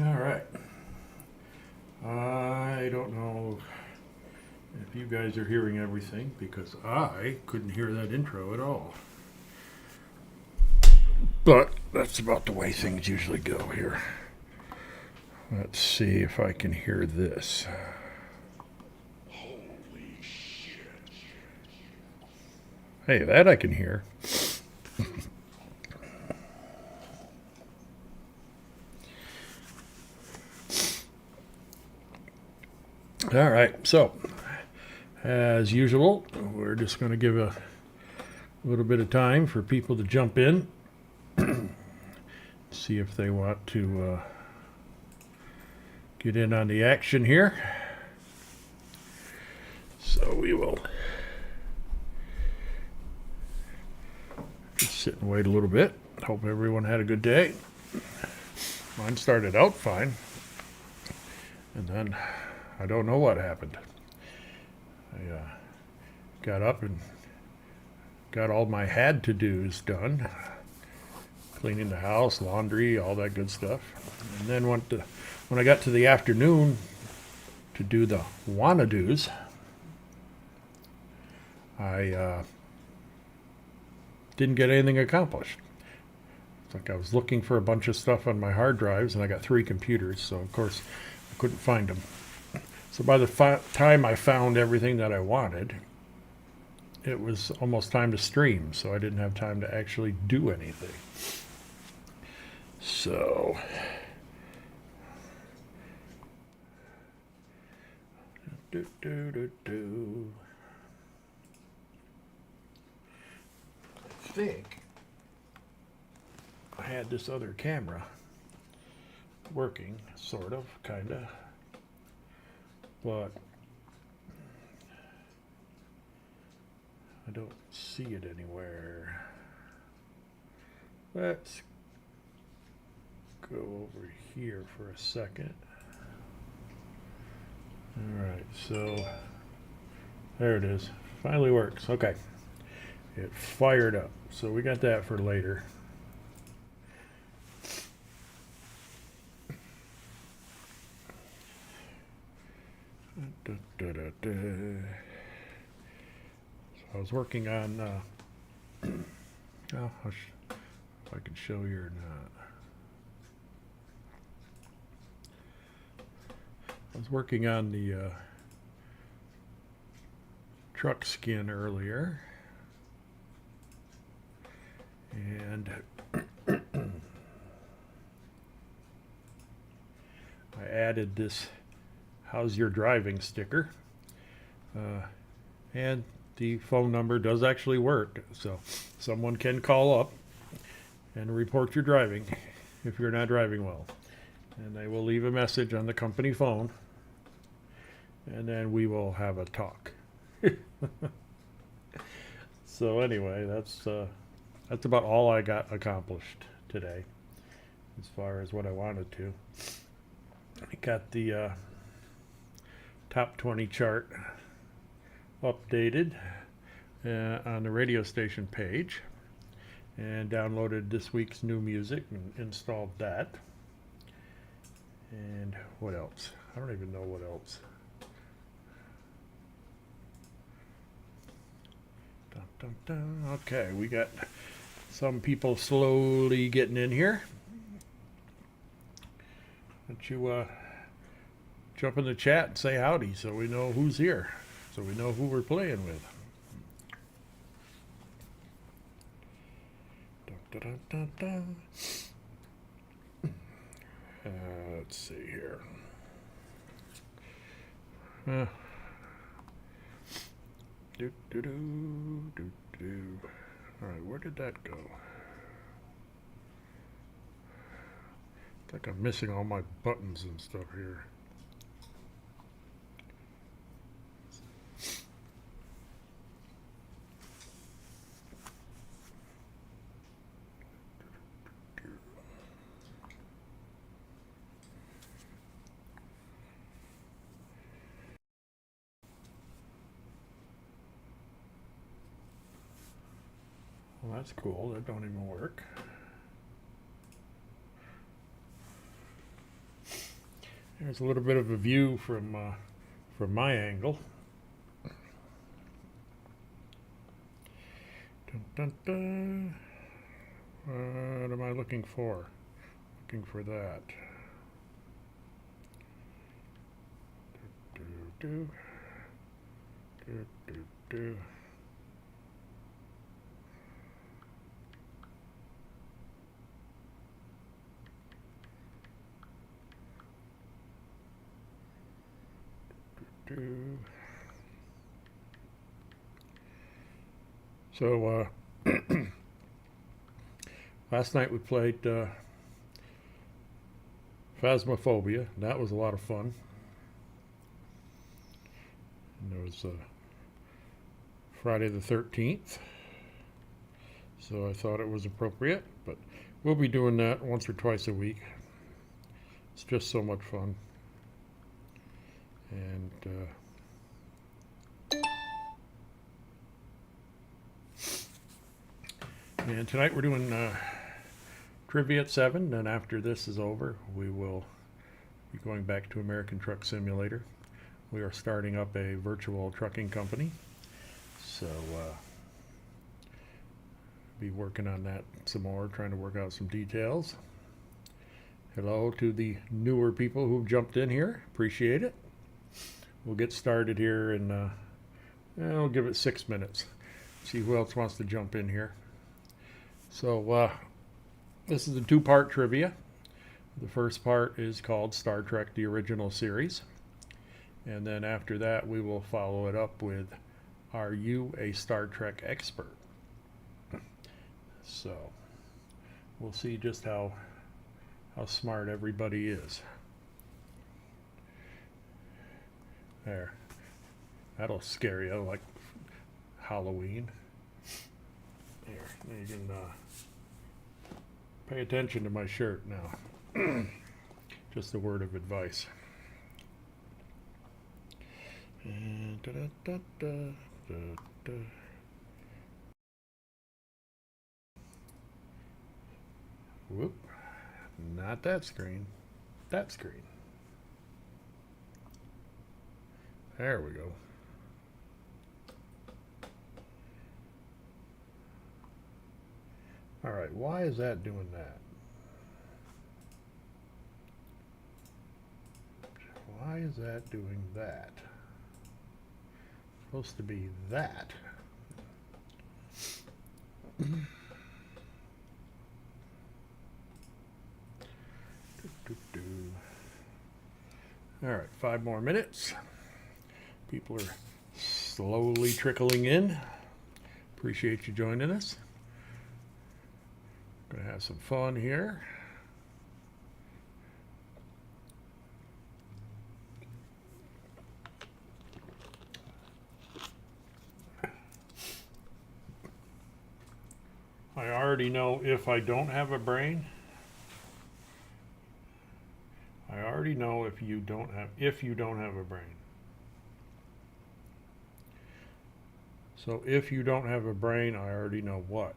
All right. I don't know if you guys are hearing everything because I couldn't hear that intro at all. But that's about the way things usually go here. Let's see if I can hear this. Hey, that I can hear. All right, so as usual, we're just going to give a little bit of time for people to jump in, see if they want to get in on the action here. So we will just sit and wait a little bit. Hope everyone had a good day. Mine started out fine, and then I don't know what happened. I got up and got all my had to do's done, cleaning the house, laundry, all that good stuff, and then when I got to the afternoon to do the wanna do's, I didn't get anything accomplished. It's like I was looking for a bunch of stuff on my hard drives, and I got 3 computers, so of course I couldn't find them. So by the time I found everything that I wanted, it was almost time to stream, so I didn't have time to actually do anything. So I think I had this other camera working, sort of, kind of, but I don't see it anywhere. Let's go over here for a second. All right, so there it is. Finally works. Okay. It fired up. So we got that for later. Da, da, da, da. So I was working on, oh, if I can show you or not. I was working on the truck skin earlier. And I added this "How's your driving" sticker. And the phone number does actually work. So someone can call up and report your driving if you're not driving well. And they will leave a message on the company phone. And then we will have a talk. So anyway, that's about all I got accomplished today as far as what I wanted to. I got the top 20 chart updated on the radio station page and downloaded this week's new music and installed that. And what else? I don't even know what else. Dun, dun, dun. Okay, we got some people slowly getting in here. Why don't you jump in the chat and say howdy so we know who's here, so we know who we're playing with. Dun, dun, dun, dun, dun. Let's see here. Do, do, do, do, do. All right, where did that go? I think I'm missing all my buttons and stuff here. Well, that's cool. That don't even work. There's a little bit of a view from my angle. Dun, dun, dun. What am I looking for? Looking for that. Do, do, do, do, do. Do. So last night we played Phasmophobia, and that was a lot of fun. And there was Friday the 13th, so I thought it was appropriate, but we'll be doing that once or twice a week. It's just so much fun. And tonight we're doing trivia at 7, and after this is over, we will be going back to American Truck Simulator. We are starting up a virtual trucking company, so be working on that some more, trying to work out some details. Hello to the newer people who've jumped in here. Appreciate it. We'll get started here in, I'll give it 6 minutes. See who else wants to jump in here. So this is a 2-part trivia. The first part is called Star Trek: The Original Series. And then after that, we will follow it up with, Are You a Star Trek Expert? So we'll see just how smart everybody is. There. That'll scare you like Halloween. There, you can pay attention to my shirt now. Just a word of advice. And da, da, da, da, da. Whoop. Not that screen. That screen. There we go. All right, why is that doing that? Why is that doing that? It's supposed to be that. All right, 5 more minutes. People are slowly trickling in. Appreciate you joining us. Gonna have some fun here. I already know if I don't have a brain. I already know if you don't have a brain. So if you don't have a brain, I already know what.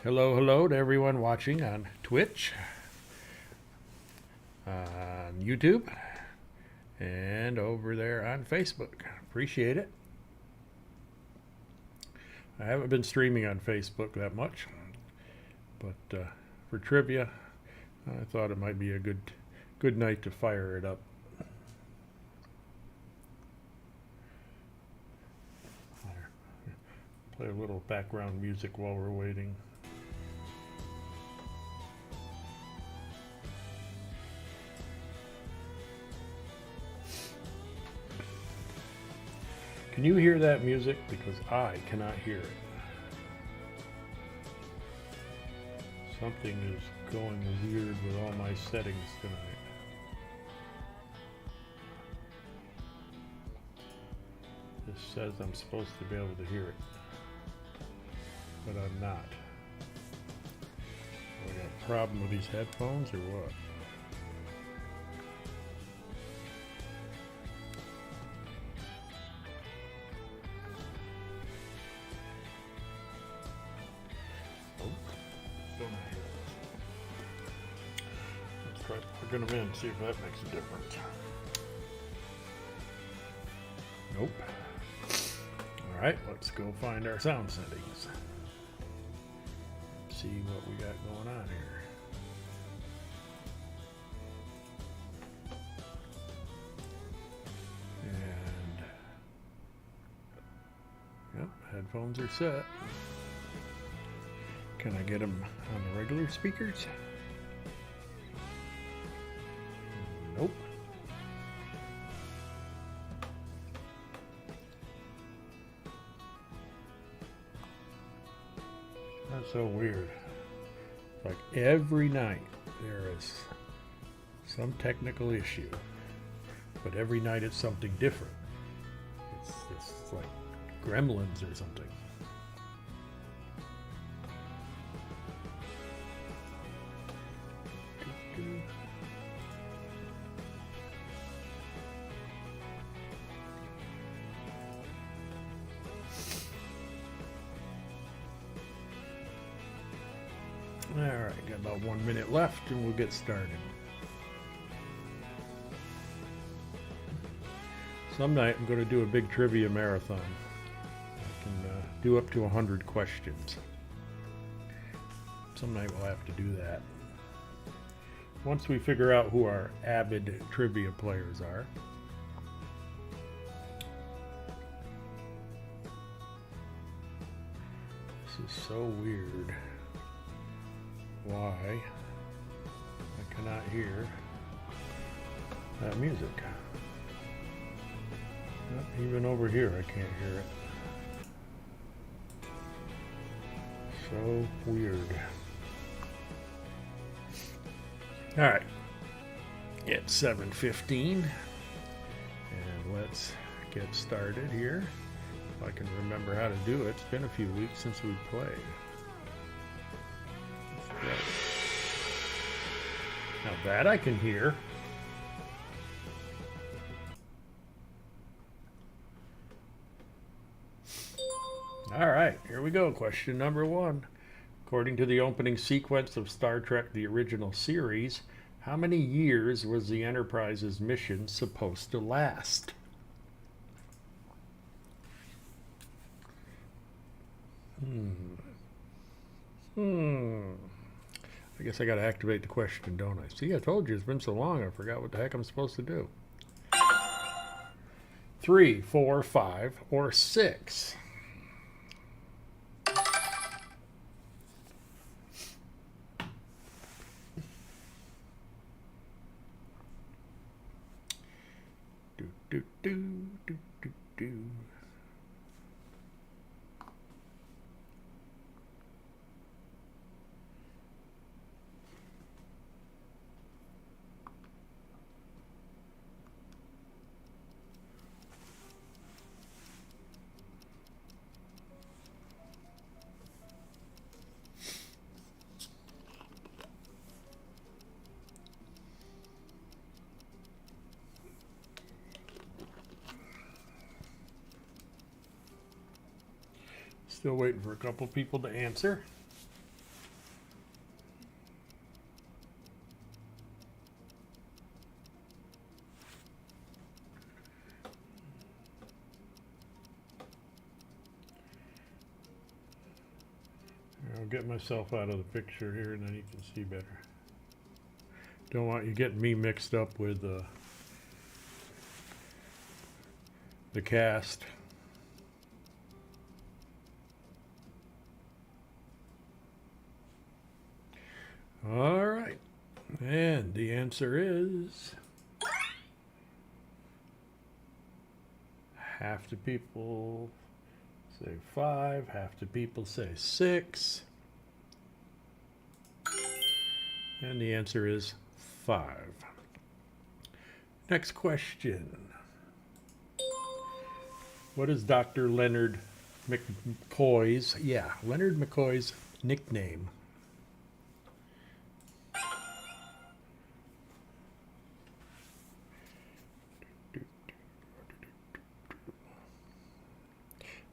Hello to everyone watching on Twitch, on YouTube, and over there on Facebook. Appreciate it. I haven't been streaming on Facebook that much, but for trivia, I thought it might be a good night to fire it up. Play a little background music while we're waiting. Can you hear that music? Because I cannot hear it. Something is going weird with all my settings tonight. This says I'm supposed to be able to hear it, but I'm not. I got a problem with these headphones or what? Plug them in, see if that makes a difference. Nope. All right, let's go find our sound settings. See what we got going on here. And yep, headphones are set. Can I get them on the regular speakers? Nope. That's so weird. Like every night there is some technical issue, but every night it's something different. It's like Gremlins or something. Alright, got about 1 minute left and we'll get started. Some night I'm going to do a big trivia marathon. I can do up to 100 questions. Some night we'll have to do that. Once we figure out who our avid trivia players are. This is so weird. Why I cannot hear that music. Yep, even over here I can't hear it. So weird. Alright, it's 7:15 and let's get started here. If I can remember how to do it. It's been a few weeks since we played. Now that I can hear. All right, here we go. Question number 1. According to the opening sequence of Star Trek, the original series, how many years was the Enterprise's mission supposed to last? I guess I got to activate the question, don't I? See, I told you it's been so long, I forgot what the heck I'm supposed to do. 3, 4, 5, or 6? Do, do, do, do, do, do. Still waiting for a couple people to answer. I'll get myself out of the picture here and then you can see better. Don't want you getting me mixed up with the cast. All right, and the answer is half the people say 5, half the people say 6, and the answer is 5. Next question. What is Dr. Leonard McCoy's, Leonard McCoy's nickname?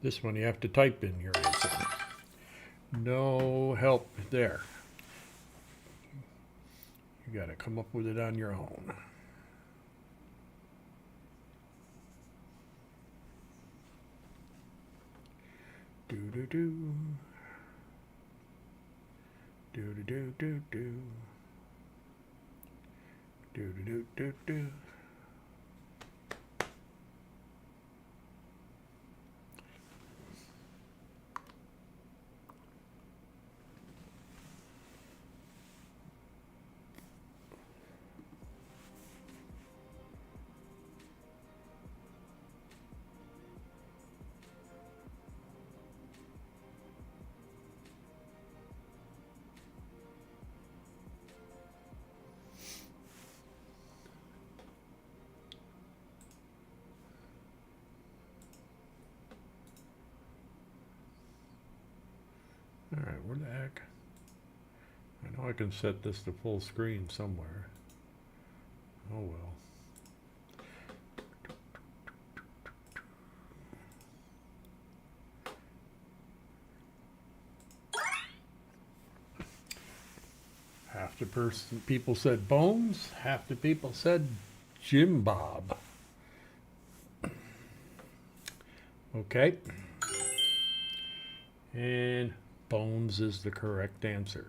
This one you have to type in your answer. No help there. You got to come up with it on your own. Do do do. Do do do do do. Do do do do do. All right, where the heck? I know I can set this to full screen somewhere. Oh well. Half the people said Bones, half the people said Jim Bob. Okay. And Bones is the correct answer.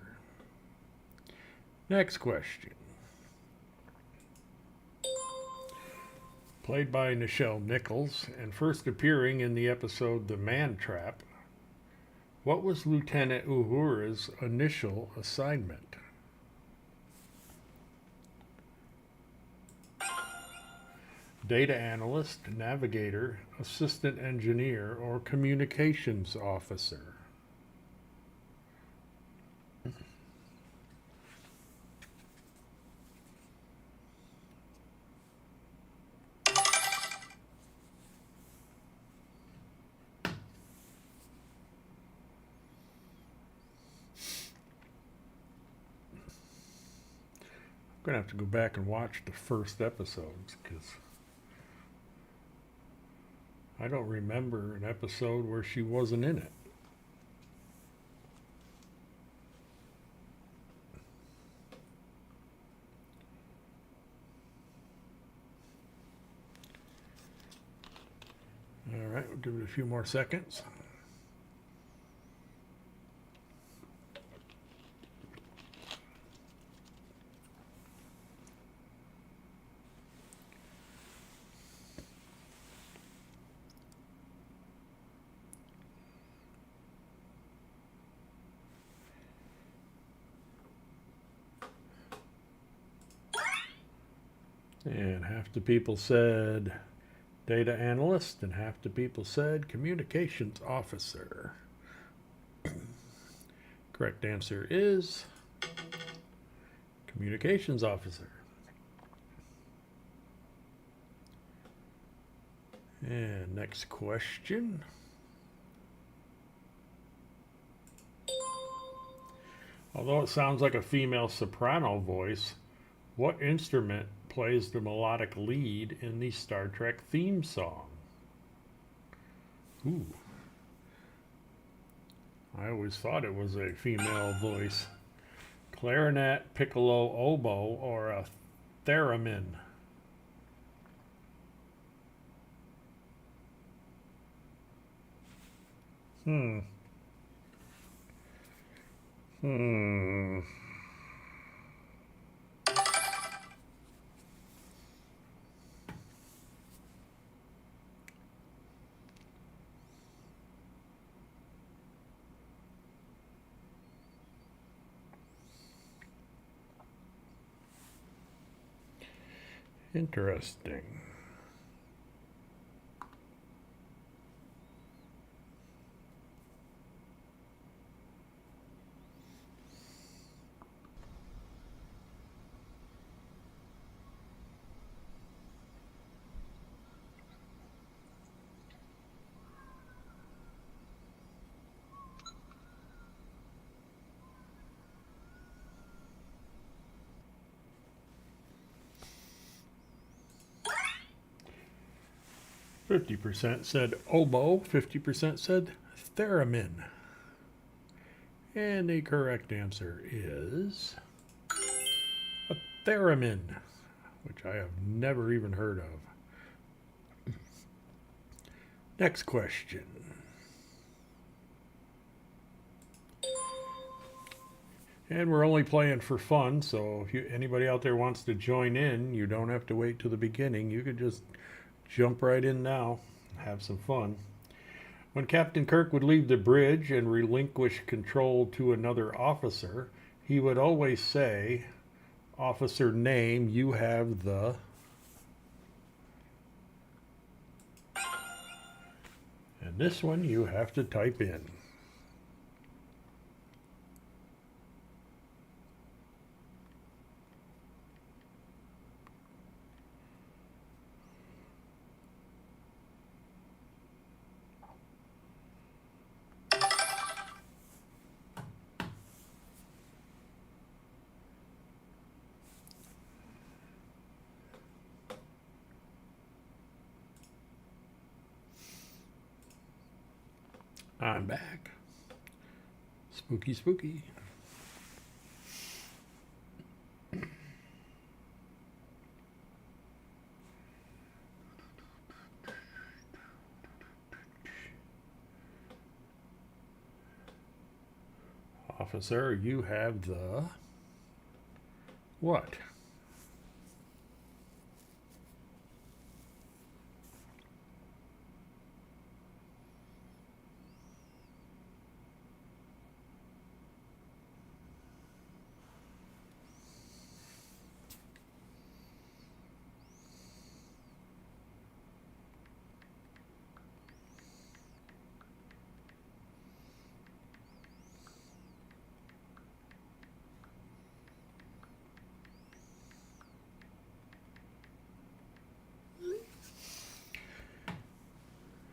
Next question. Played by Nichelle Nichols and first appearing in the episode The Man Trap, what was Lieutenant Uhura's initial assignment? Data analyst, navigator, assistant engineer, or communications officer? I'm going to have to go back and watch the first episodes because I don't remember an episode where she wasn't in it. All right, we'll give it a few more seconds. And half the people said data analyst, and half the people said communications officer. Correct answer is communications officer. And next question. Although it sounds like a female soprano voice, what instrument plays the melodic lead in the Star Trek theme song? Ooh. I always thought it was a female voice. Clarinet, piccolo, oboe, or a theremin? Hmm. Interesting. %50 said oboe, 50% said theremin. And the correct answer is a theremin, which I have never even heard of. Next question. And we're only playing for fun, so if anybody out there wants to join in, you don't have to wait till the beginning. You could just jump right in now, have some fun. When Captain Kirk would leave the bridge and relinquish control to another officer, he would always say, "Officer name, you have the..." And this one you have to type in. I'm back. Spooky, spooky. Officer, you have the... what?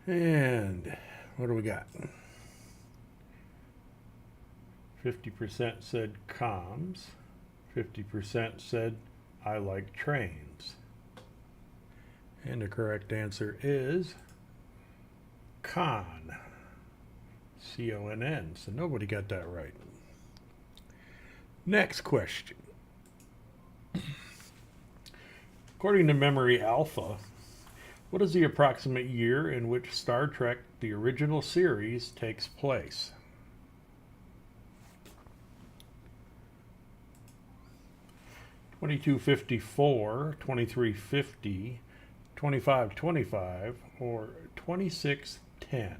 And what do we got? 50% said comms. 50% said I like trains. And the correct answer is con. C-O-N-N. So nobody got that right. Next question. According to Memory Alpha, what is the approximate year in which Star Trek, the original series, takes place? (2254, 2350, 2525, or 2610?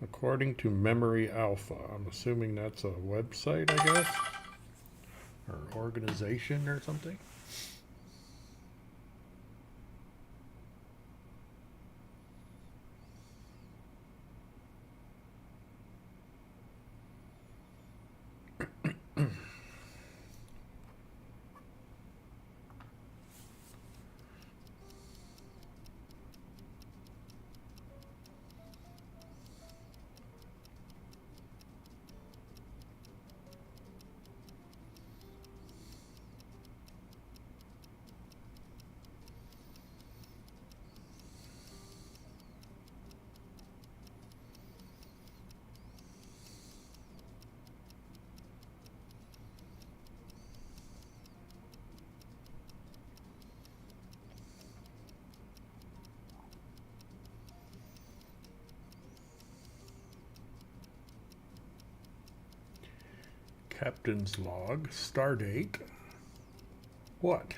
According to Memory Alpha, I'm assuming that's a website, I guess, or organization or something. Captain's log, stardate. What?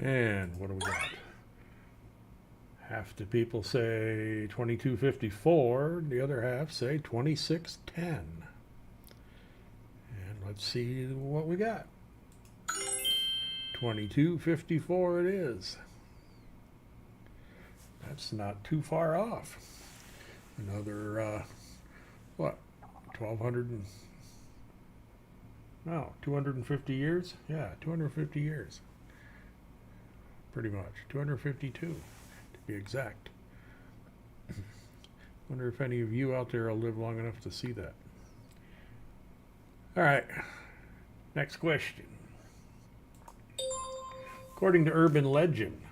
And what do we got? Half the people say 2254, the other half say 2610. And let's see what we got. 2254 it is. That's not too far off. Another, what, 250 years? Yeah, 250 years. Pretty much. 252, to be exact. Wonder if any of you out there will live long enough to see that. All right, next question. According to urban legend,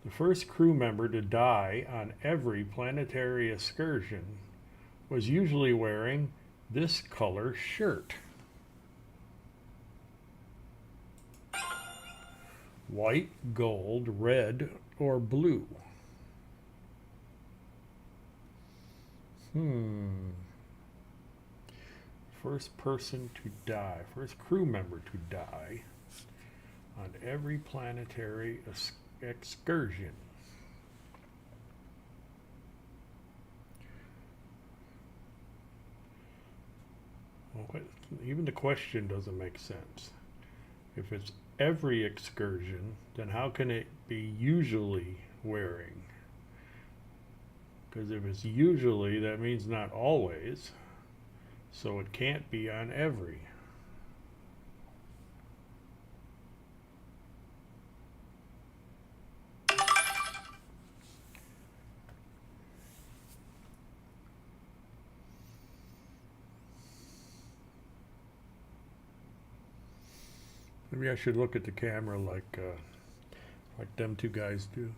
the first crew member to die on every planetary excursion was usually wearing this color shirt. White, gold, red, or blue? First person to die, first crew member to die on every planetary excursion. Well, even the question doesn't make sense. If it's every excursion, then how can it be usually wearing? Because if it's usually, that means not always. So it can't be on every. Maybe I should look at the camera like them two guys do.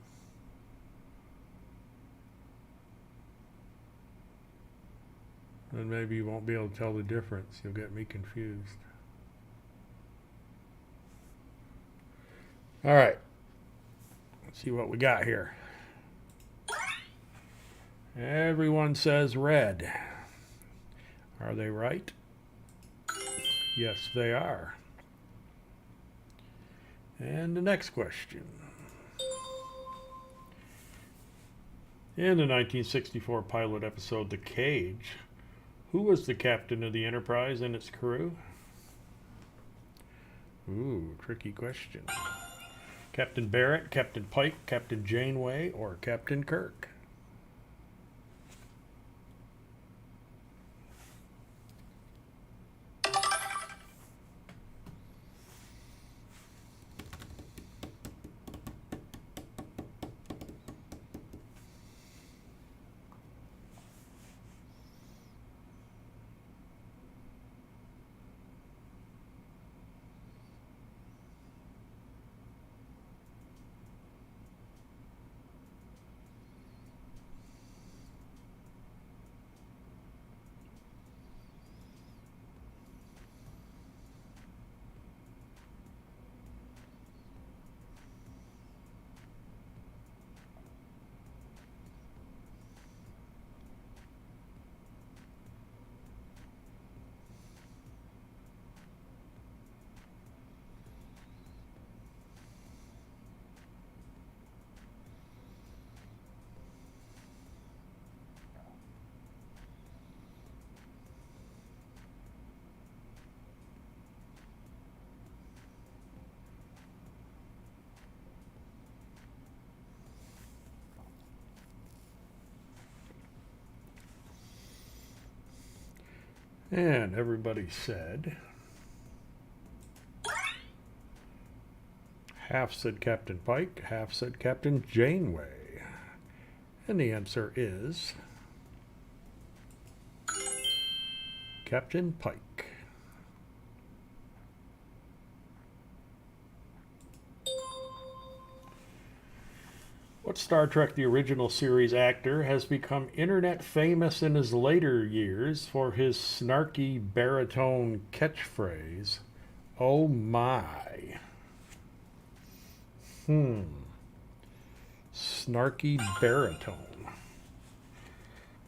Then maybe you won't be able to tell the difference. You'll get me confused. All right. Let's see what we got here. Everyone says red. Are they right? Yes, they are. And the next question. In the 1964 pilot episode The Cage, who was the captain of the Enterprise and its crew? Ooh, tricky question. Captain Barrett, Captain Pike, Captain Janeway, or Captain Kirk? And everybody said, half said Captain Pike, half said Captain Janeway. And the answer is Captain Pike. What Star Trek the original series actor has become internet famous in his later years for his snarky baritone catchphrase, "Oh my"? Snarky baritone.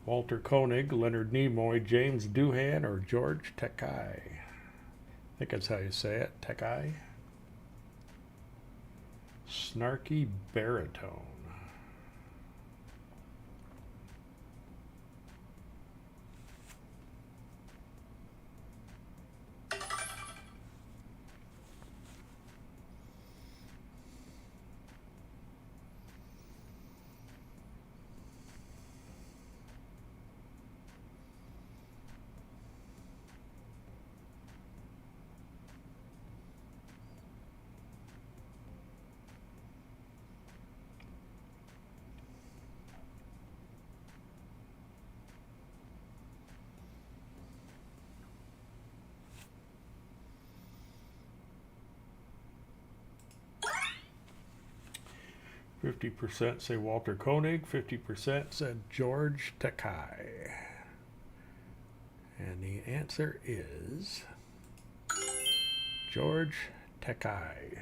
Walter Koenig, Leonard Nimoy, James Doohan, or George Takei? I think that's how you say it, Takei. Snarky baritone. 50% say Walter Koenig. 50% said George Takei. And the answer is George Takei,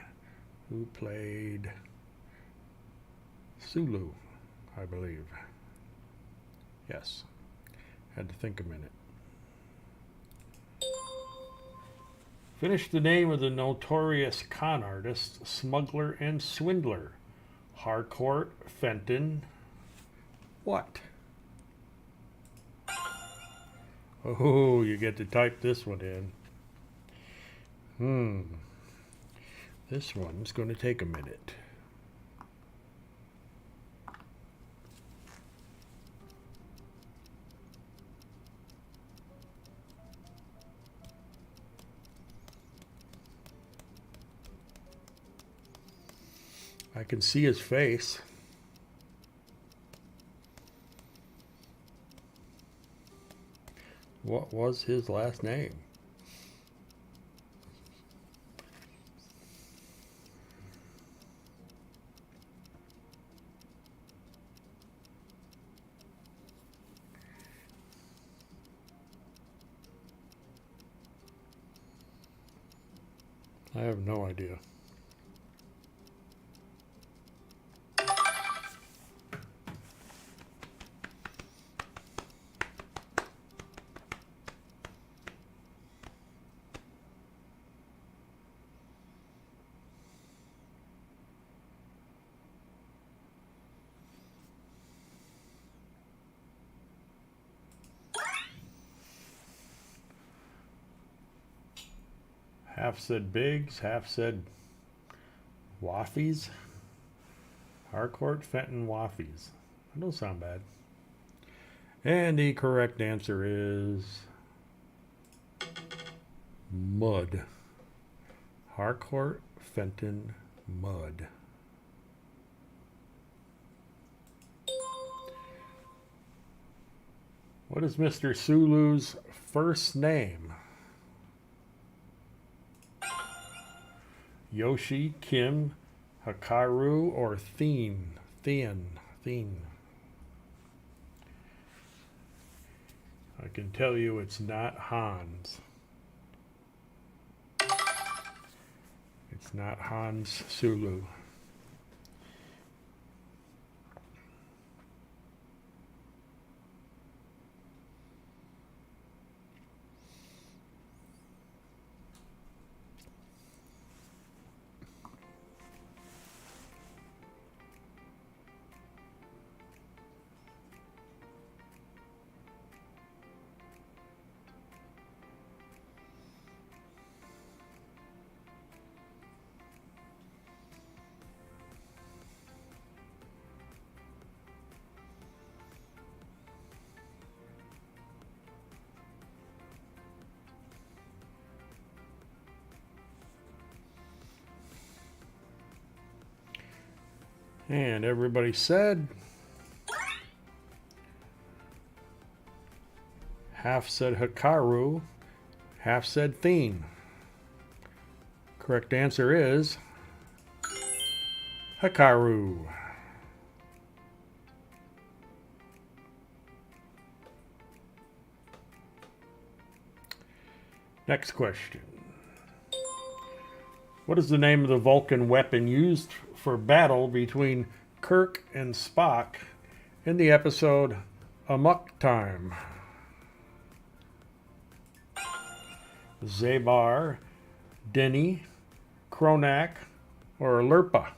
who played Sulu, I believe. Yes. Had to think a minute. Finish the name of the notorious con artist, smuggler, and swindler. Harcourt, Fenton. What? Oh, you get to type this one in. This one's going to take a minute. I can see his face. What was his last name? I have no idea. Half said Biggs, half said Waffles. Harcourt, Fenton, Waffles. That don't sound bad. And the correct answer is Mud. Harcourt, Fenton, Mud. What is Mr. Sulu's first name? Yoshi, Kim, Hikaru, or Thien? I can tell you it's not Hans. It's not Hans Sulu. And everybody said, half said Hikaru, half said Thien. Correct answer is Hikaru. Next question. What is the name of the Vulcan weapon used for battle between Kirk and Spock in the episode Amok Time? Zabar, Denny, Kronak, or Lurpa?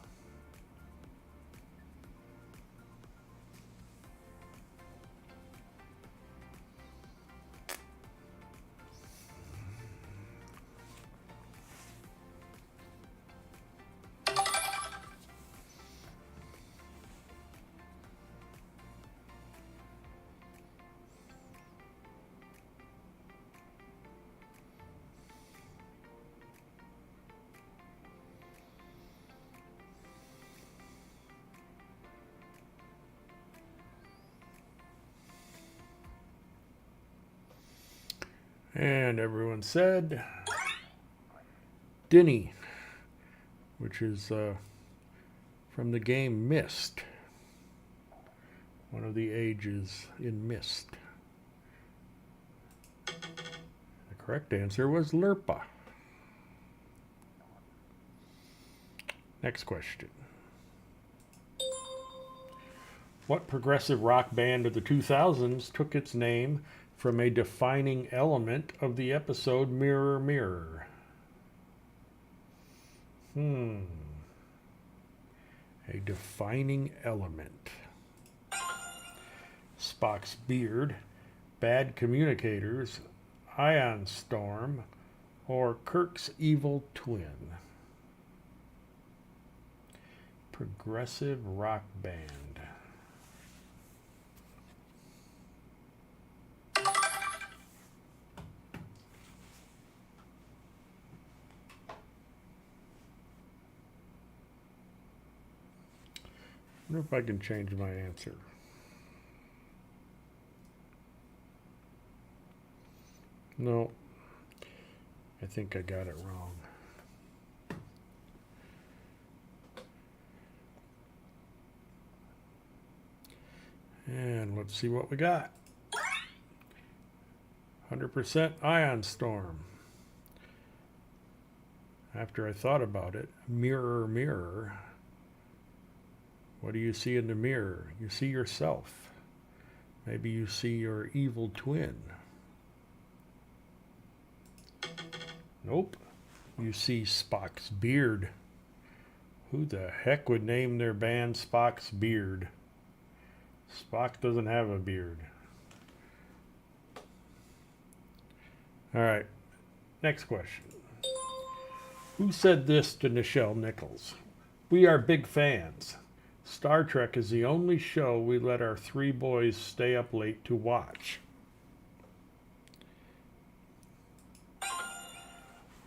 And everyone said Denny, which is from the game Myst. One of the ages in Myst. The correct answer was Lerpa. Next question. What progressive rock band of the 2000s took its name from a defining element of the episode Mirror, Mirror? A defining element. Spock's beard, Bad Communicators, Ion Storm, or Kirk's evil twin? Progressive rock band. I wonder if I can change my answer. No, I think I got it wrong. And let's see what we got. 100% Ion Storm. After I thought about it, mirror, mirror. What do you see in the mirror? You see yourself. Maybe you see your evil twin. Nope. You see Spock's beard. Who the heck would name their band Spock's Beard? Spock doesn't have a beard. All right. Next question. Who said this to Nichelle Nichols? We are big fans. Star Trek is the only show we let our 3 boys stay up late to watch.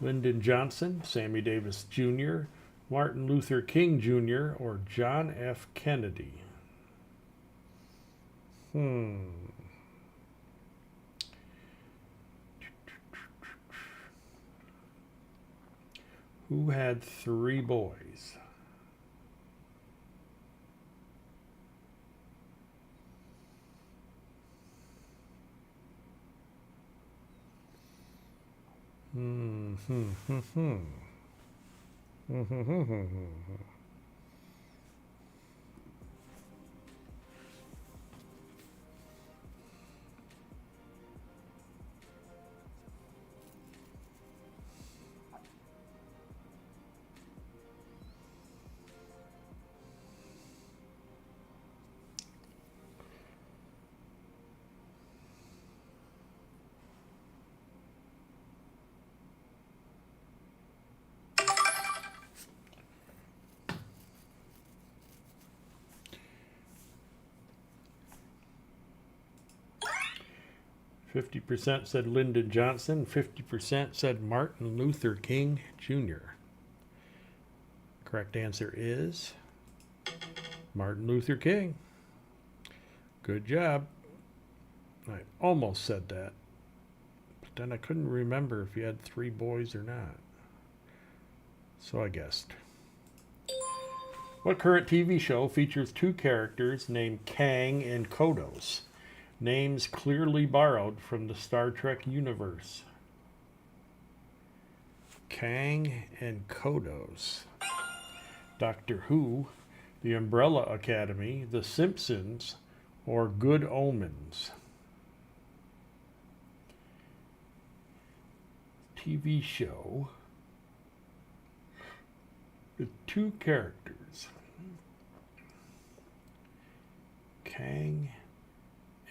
Lyndon Johnson, Sammy Davis Jr., Martin Luther King Jr., or John F. Kennedy? Who had 3 boys? Hmm. 50% said Lyndon Johnson, 50% said Martin Luther King Jr. Correct answer is Martin Luther King. Good job. I almost said that, but then I couldn't remember if you had 3 boys or not. So I guessed. What current TV show features 2 characters named Kang and Kodos? Names clearly borrowed from the Star Trek universe. Kang and Kodos. Doctor Who, The Umbrella Academy, The Simpsons, or Good Omens? TV show with 2 characters. Kang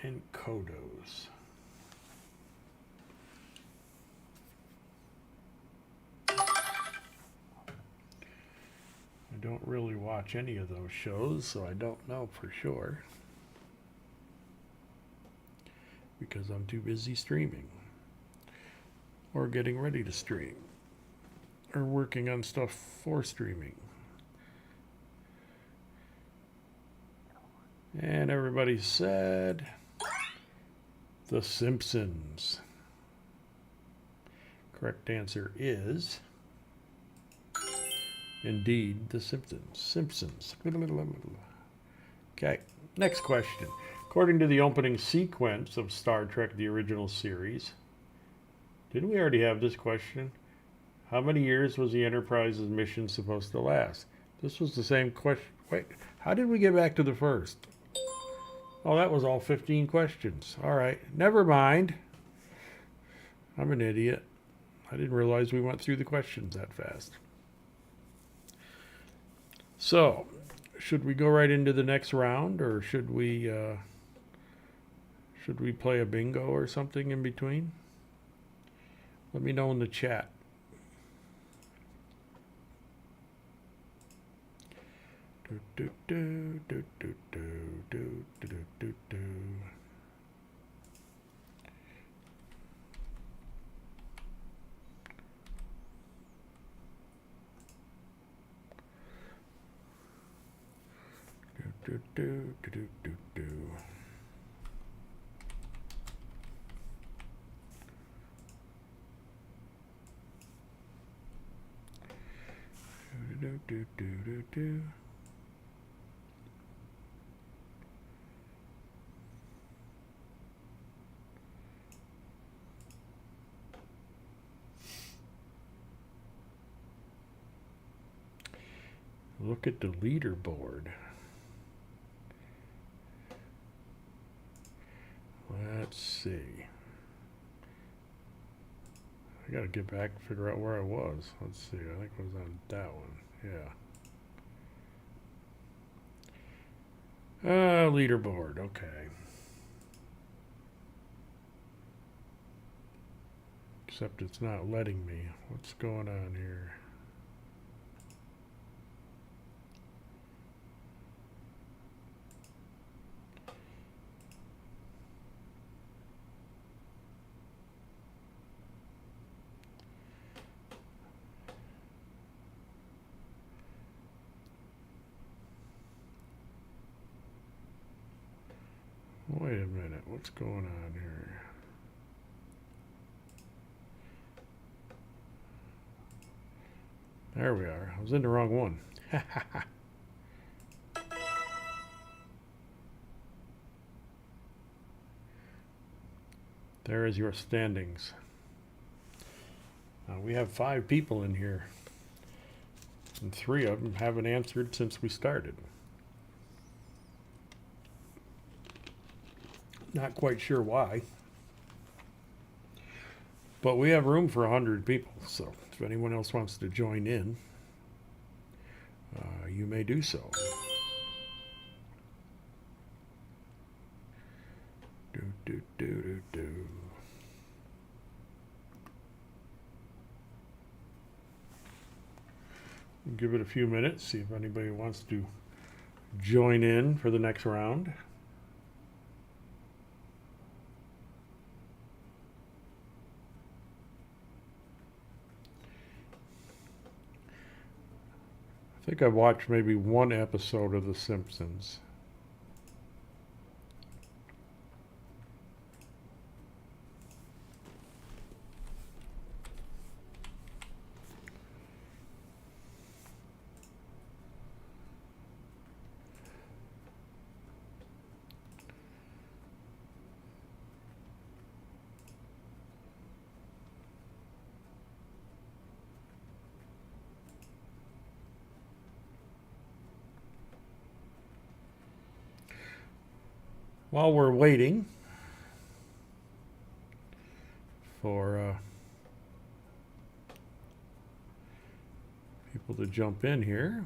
and Kodos. I don't really watch any of those shows, so I don't know for sure. Because I'm too busy streaming. Or getting ready to stream. Or working on stuff for streaming. And everybody said The Simpsons. Correct answer is Indeed, The Simpsons. Simpsons. Okay, next question. According to the opening sequence of Star Trek, the original series, didn't we already have this question? How many years was the Enterprise's mission supposed to last? This was the same question. Wait, how did we get back to the first? Oh, that was all 15 questions. All right, never mind. I'm an idiot. I didn't realize we went through the questions that fast. So, should we go right into the next round, or should we play a bingo or something in between? Let me know in the chat. Do, do, do, do, do, do, do, do, do, do. Do, do, do, do, do, do. Do, do, do, do, do. Look at the leaderboard. Let's see. I gotta get back and figure out where I was. Let's see. I think I was on that one. Yeah. Leaderboard. Okay. Except it's not letting me. What's going on here? Wait a minute, what's going on here? There we are. I was in the wrong one. There is your standings. We have 5 people in here, and 3 of them haven't answered since we started. Not quite sure why. But we have room for 100 people, so if anyone else wants to join in, you may do so. Do, do, do, do, do. Give it a few minutes, see if anybody wants to join in for the next round. I think I've watched maybe 1 episode of The Simpsons. While we're waiting for people to jump in here,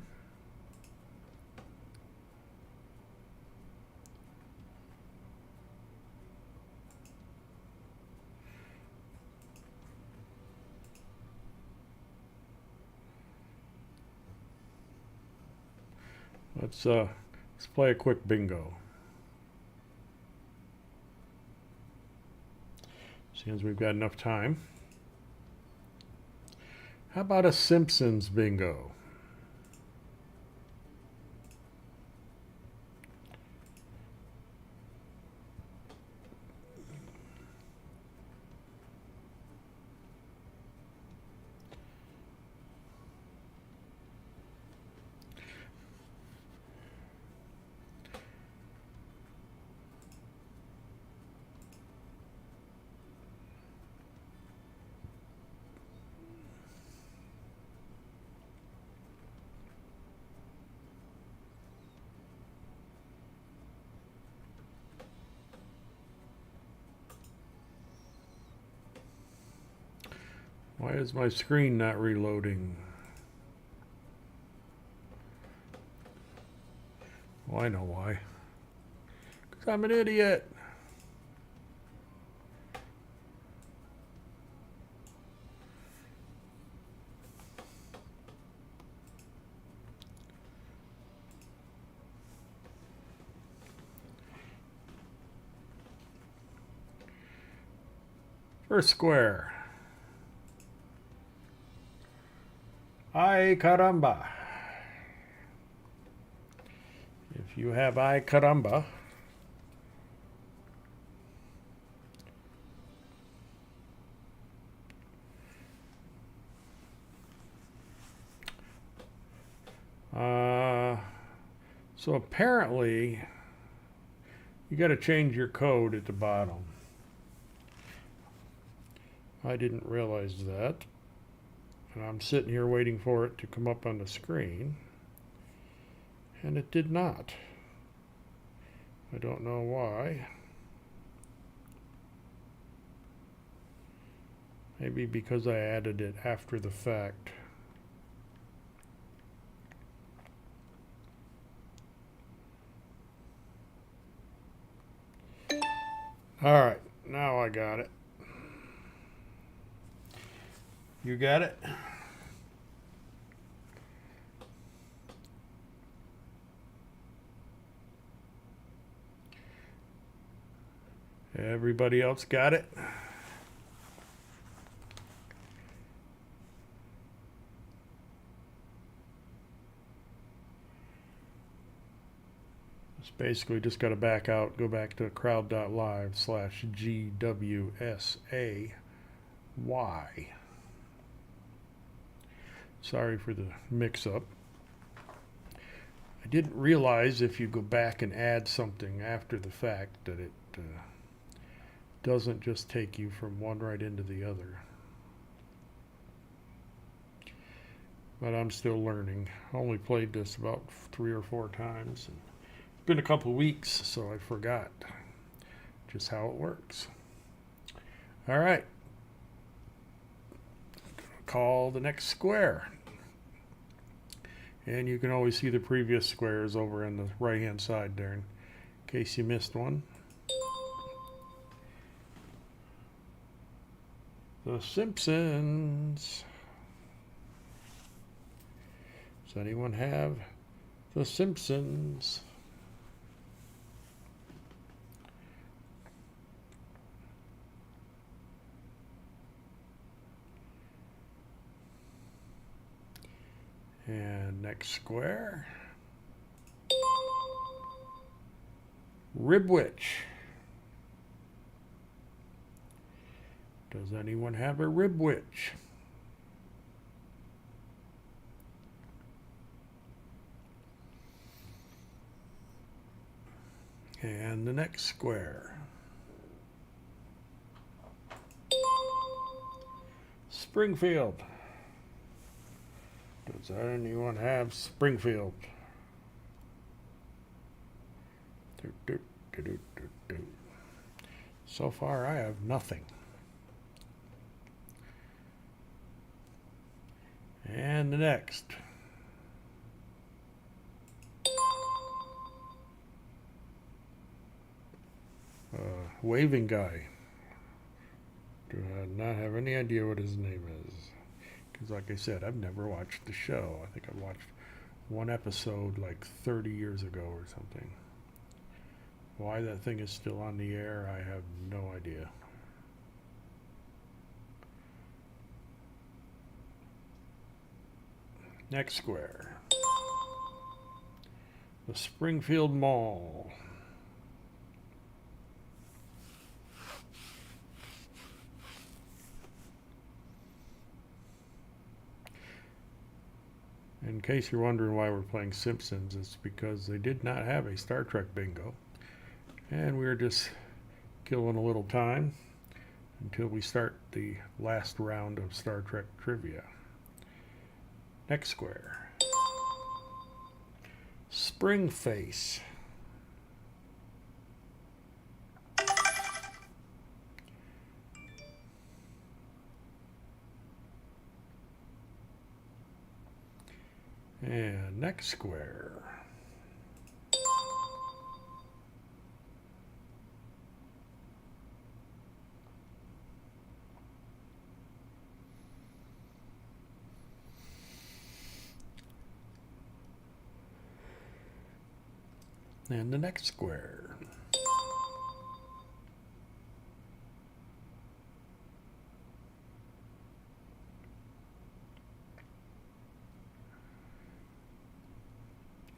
let's play a quick bingo. Since we've got enough time. How about a Simpsons bingo? Why is my screen not reloading? Well, I know why. Because I'm an idiot. First square. Ay caramba. If you have ay caramba, so apparently you got to change your code at the bottom. I didn't realize that. And I'm sitting here waiting for it to come up on the screen. And it did not. I don't know why. Maybe because I added it after the fact. All right, now I got it. You got it? Everybody else got it? It's basically just got to back out, go back to crowd.live/GWSAY. Sorry for the mix-up. I didn't realize if you go back and add something after the fact that it doesn't just take you from one right into the other. But I'm still learning. I only played this about 3 or 4 times. And it's been a couple of weeks, so I forgot just how it works. All right. Call the next square. And you can always see the previous squares over on the right-hand side there in case you missed one. The Simpsons. Does anyone have The Simpsons? And next square. Ribwitch. Does anyone have a Ribwitch? And the next square. Springfield. Does anyone have Springfield? So far, I have nothing. And the next. Waving guy. Do not have any idea what his name is. Because like I said, I've never watched the show. I think I watched one episode like 30 years ago or something. Why that thing is still on the air, I have no idea. Next square. The Springfield Mall. In case you're wondering why we're playing Simpsons, it's because they did not have a Star Trek bingo. And we're just killing a little time until we start the last round of Star Trek trivia. Next square. Springface. And next square. And the next square.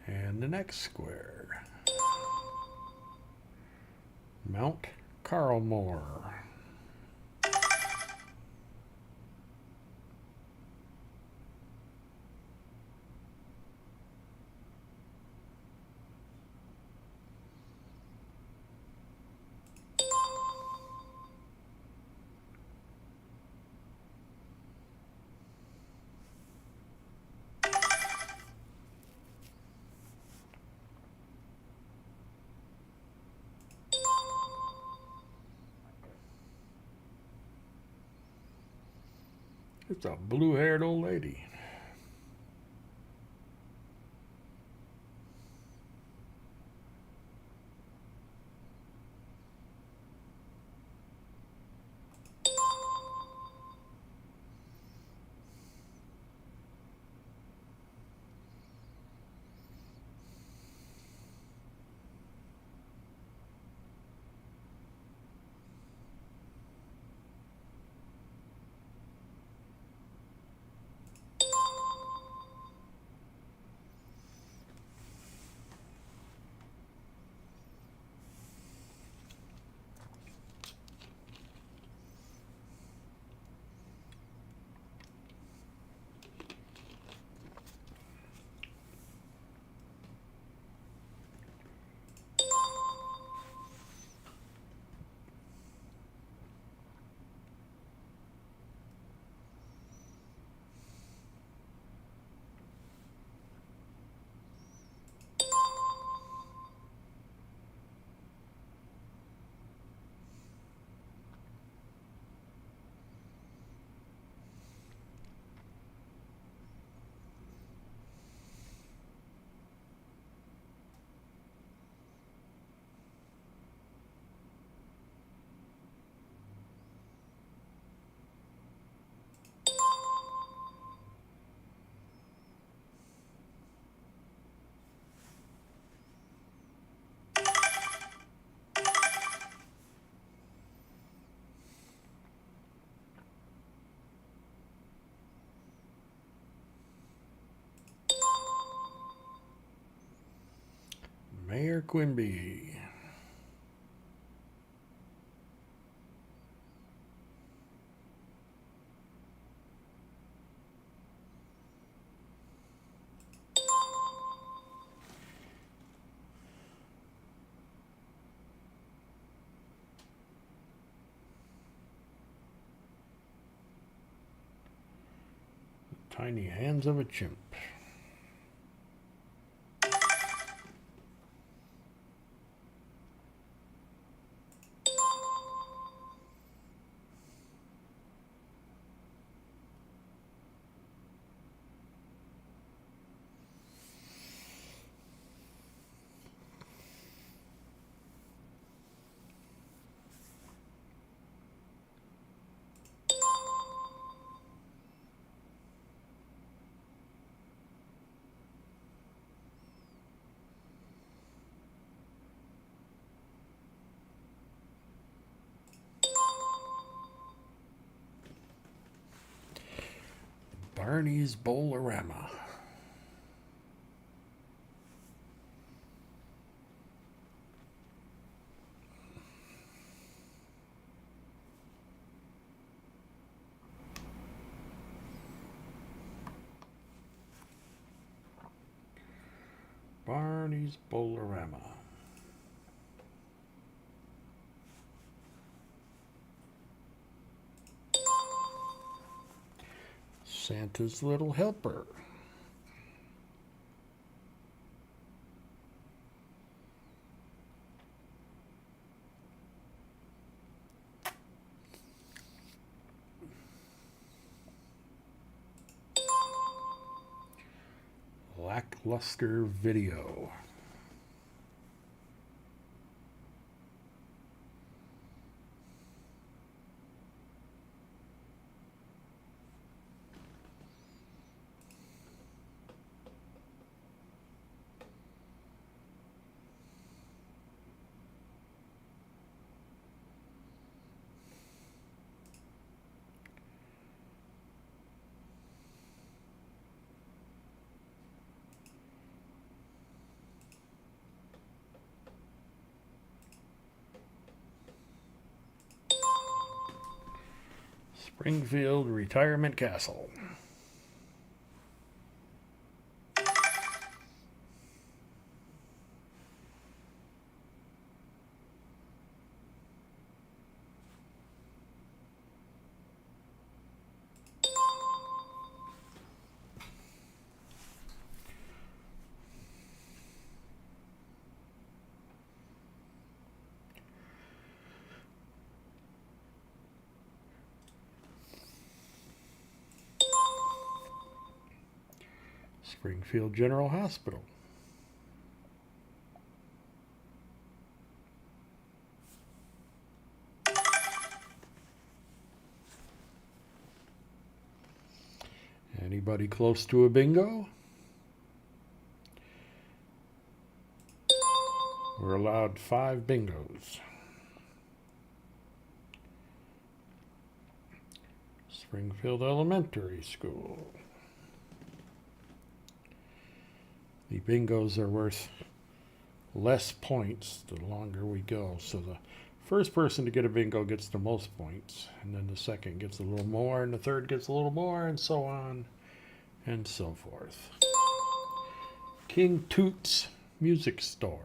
And the next square. Mount Carlmore. It's a blue-haired old lady. Mayor Quimby. Tiny hands of a chimp. Barney's Bowl-O-Rama. Barney's Bowl-O-Rama. Santa's Little Helper. lackluster video. Springfield Retirement Castle. Springfield General Hospital. Anybody close to a bingo? We're allowed 5 bingos. Springfield Elementary School. The bingos are worth less points the longer we go. So the first person to get a bingo gets the most points, and then the second gets a little more, and the third gets a little more, and so on and so forth. King Tut's Music Store.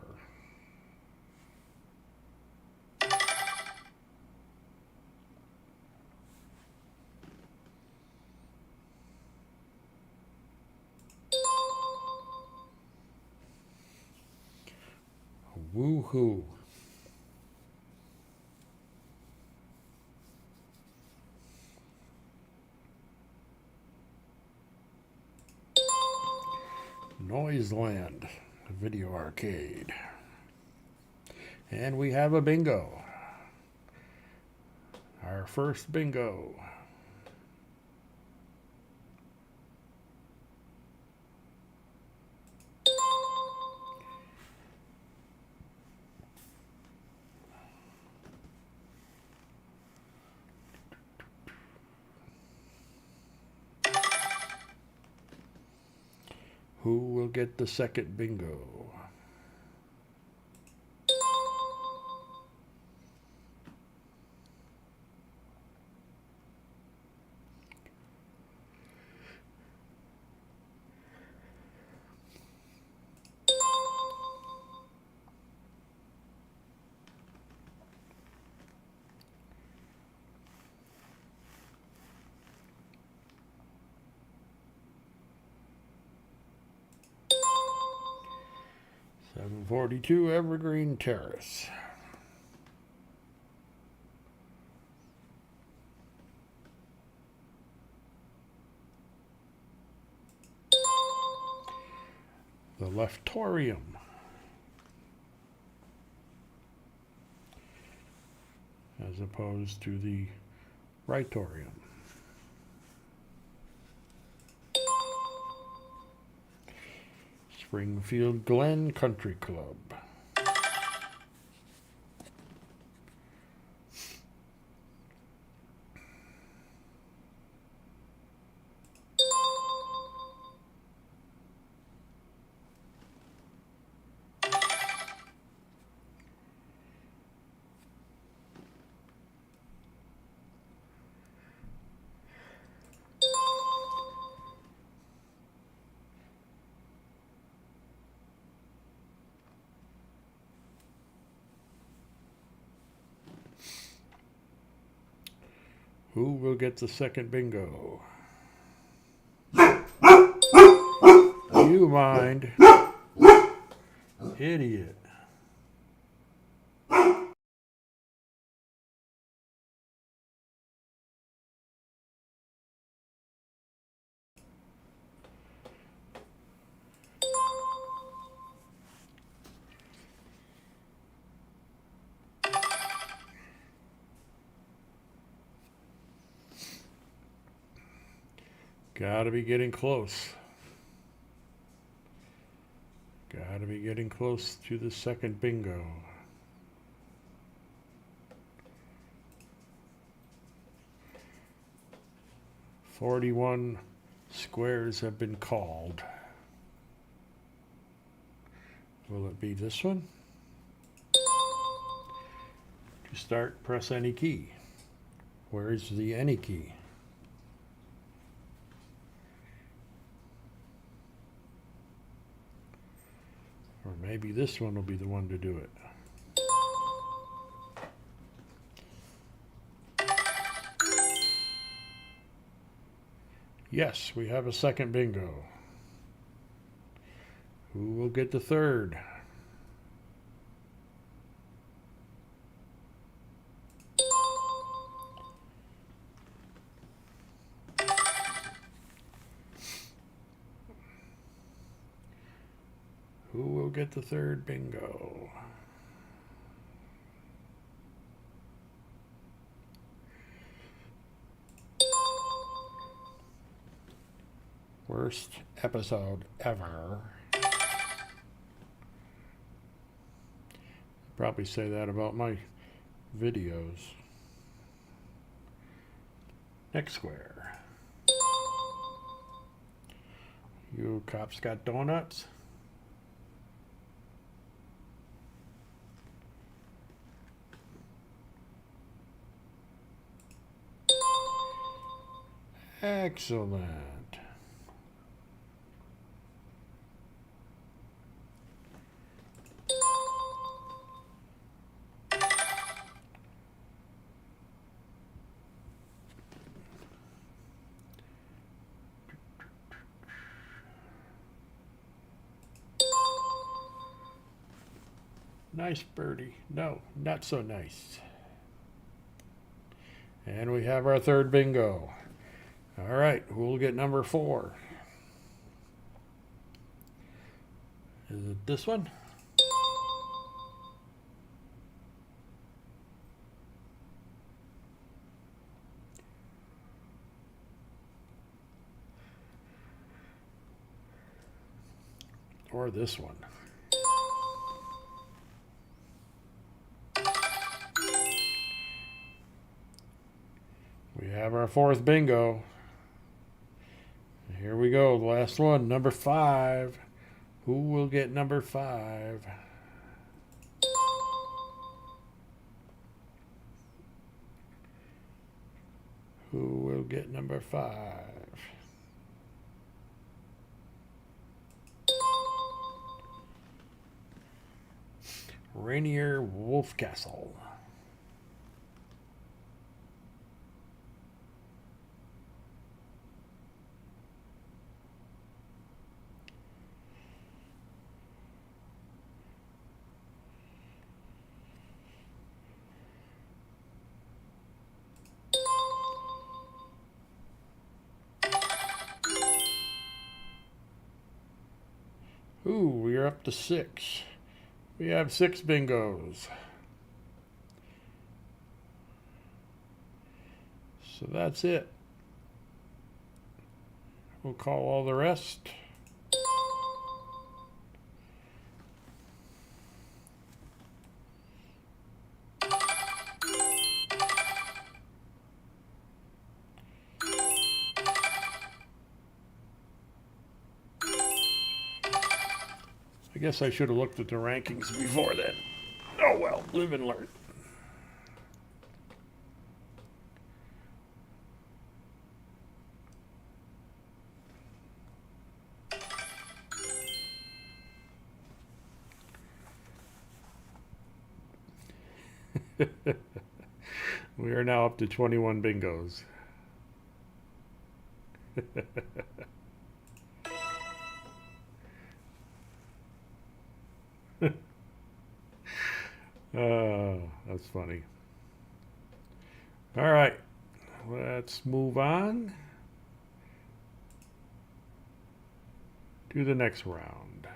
Woohoo. Noiseland Video Arcade. And we have a bingo. Our first bingo. Who will get the second bingo? .42 Evergreen Terrace. The Leftorium. As opposed to the Rightorium. Springfield Glen Country Club. Who will get the second bingo? You mind. Idiot. Gotta be getting close. Gotta be getting close to the second bingo. "41 squares have been called." Will it be this one? To start, press any key. Where is the any key? Or maybe this one will be the one to do it. Yes, we have a second bingo. Who will get the third? Who will get the third bingo? Worst episode ever. Probably say that about my videos. Next square. You cops got donuts? Excellent. Nice birdie. No, not so nice. And we have our third bingo. All right, who'll get number 4? Is it this one? Or this one? We have our 4th bingo. Here we go, the last one, number 5. Who will get number 5? Who will get number 5? Rainier Wolfcastle. Ooh, we're up to 6. We have 6 bingos. So that's it. We'll call all the rest. I guess I should have looked at the rankings before then. Oh well, live and learn. We are now up to 21 bingos. Oh, that's funny. All right, let's move on to the next round.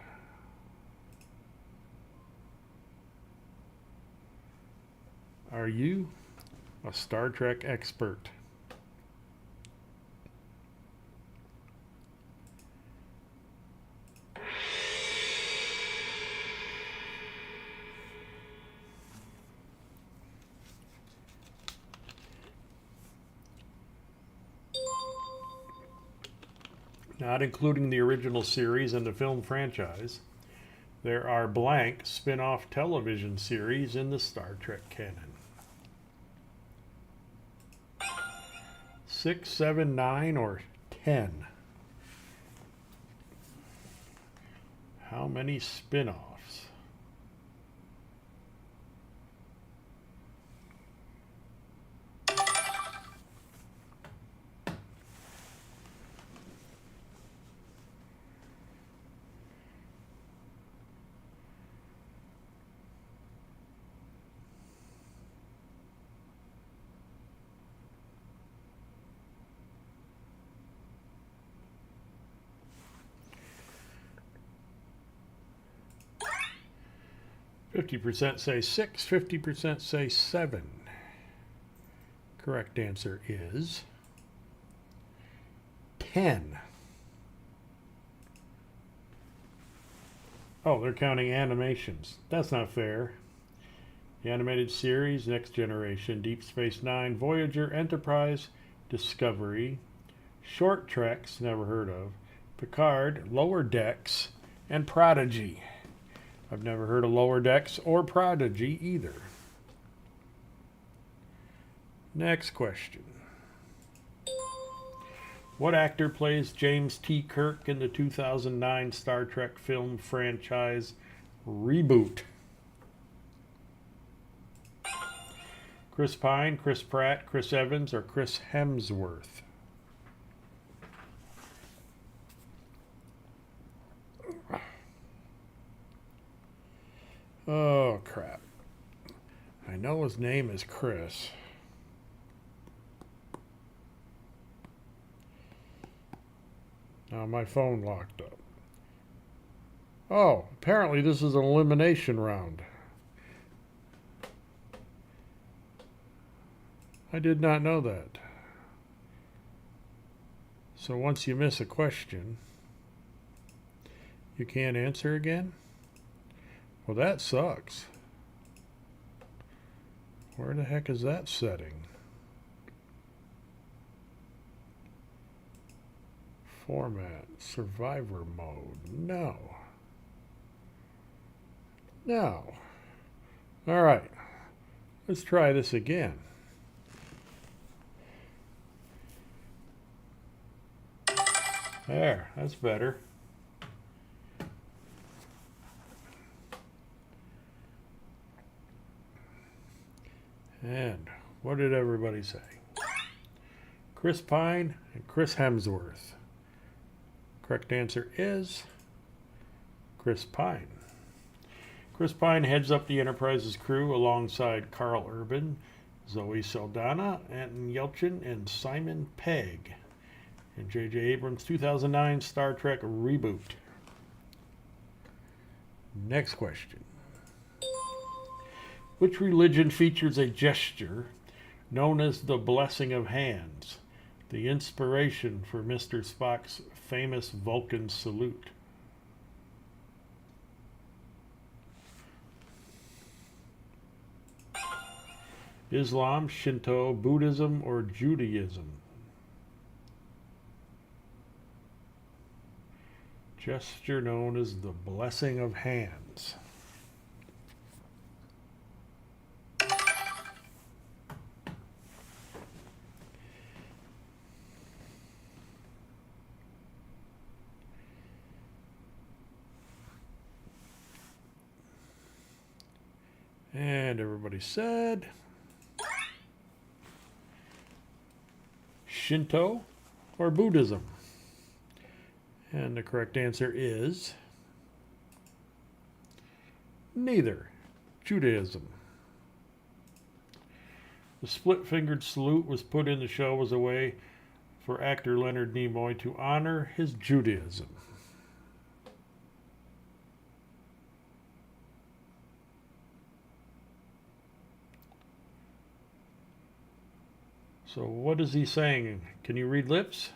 Are you a Star Trek expert? not including the original series and the film franchise, there are blank spin-off television series in the Star Trek canon. 6, 7, 9, or 10? How many spin-offs? %50 say 6, 50% say 7. Correct answer is 10. Oh, they're counting animations. That's not fair. The animated series, Next Generation, Deep Space Nine, Voyager, Enterprise, Discovery, Short Treks, never heard of, Picard, Lower Decks, and Prodigy. I've never heard of Lower Decks or Prodigy either. Next question. What actor plays James T. Kirk in the 2009 Star Trek film franchise reboot? Chris Pine, Chris Pratt, Chris Evans, or Chris Hemsworth? Oh, crap. I know his name is Chris. Now my phone locked up. Oh, apparently this is an elimination round. I did not know that. So once you miss a question, you can't answer again? Well, that sucks. Where the heck is that setting? Format, survivor mode, no. No. All right, let's try this again. There, that's better. And what did everybody say? Chris Pine and Chris Hemsworth. Correct answer is Chris Pine. Chris Pine heads up the Enterprise's crew alongside Carl Urban, Zoe Saldana, Anton Yelchin, and Simon Pegg in J.J. Abrams' 2009 Star Trek reboot. Next question. Which religion features a gesture known as the blessing of hands, the inspiration for Mr. Spock's famous Vulcan salute? Islam, Shinto, Buddhism, or Judaism? Gesture known as the blessing of hands. And everybody said Shinto or Buddhism. And the correct answer is neither. Judaism. The split-fingered salute was put in the show as a way for actor Leonard Nimoy to honor his Judaism. So what is he saying? Can you read lips?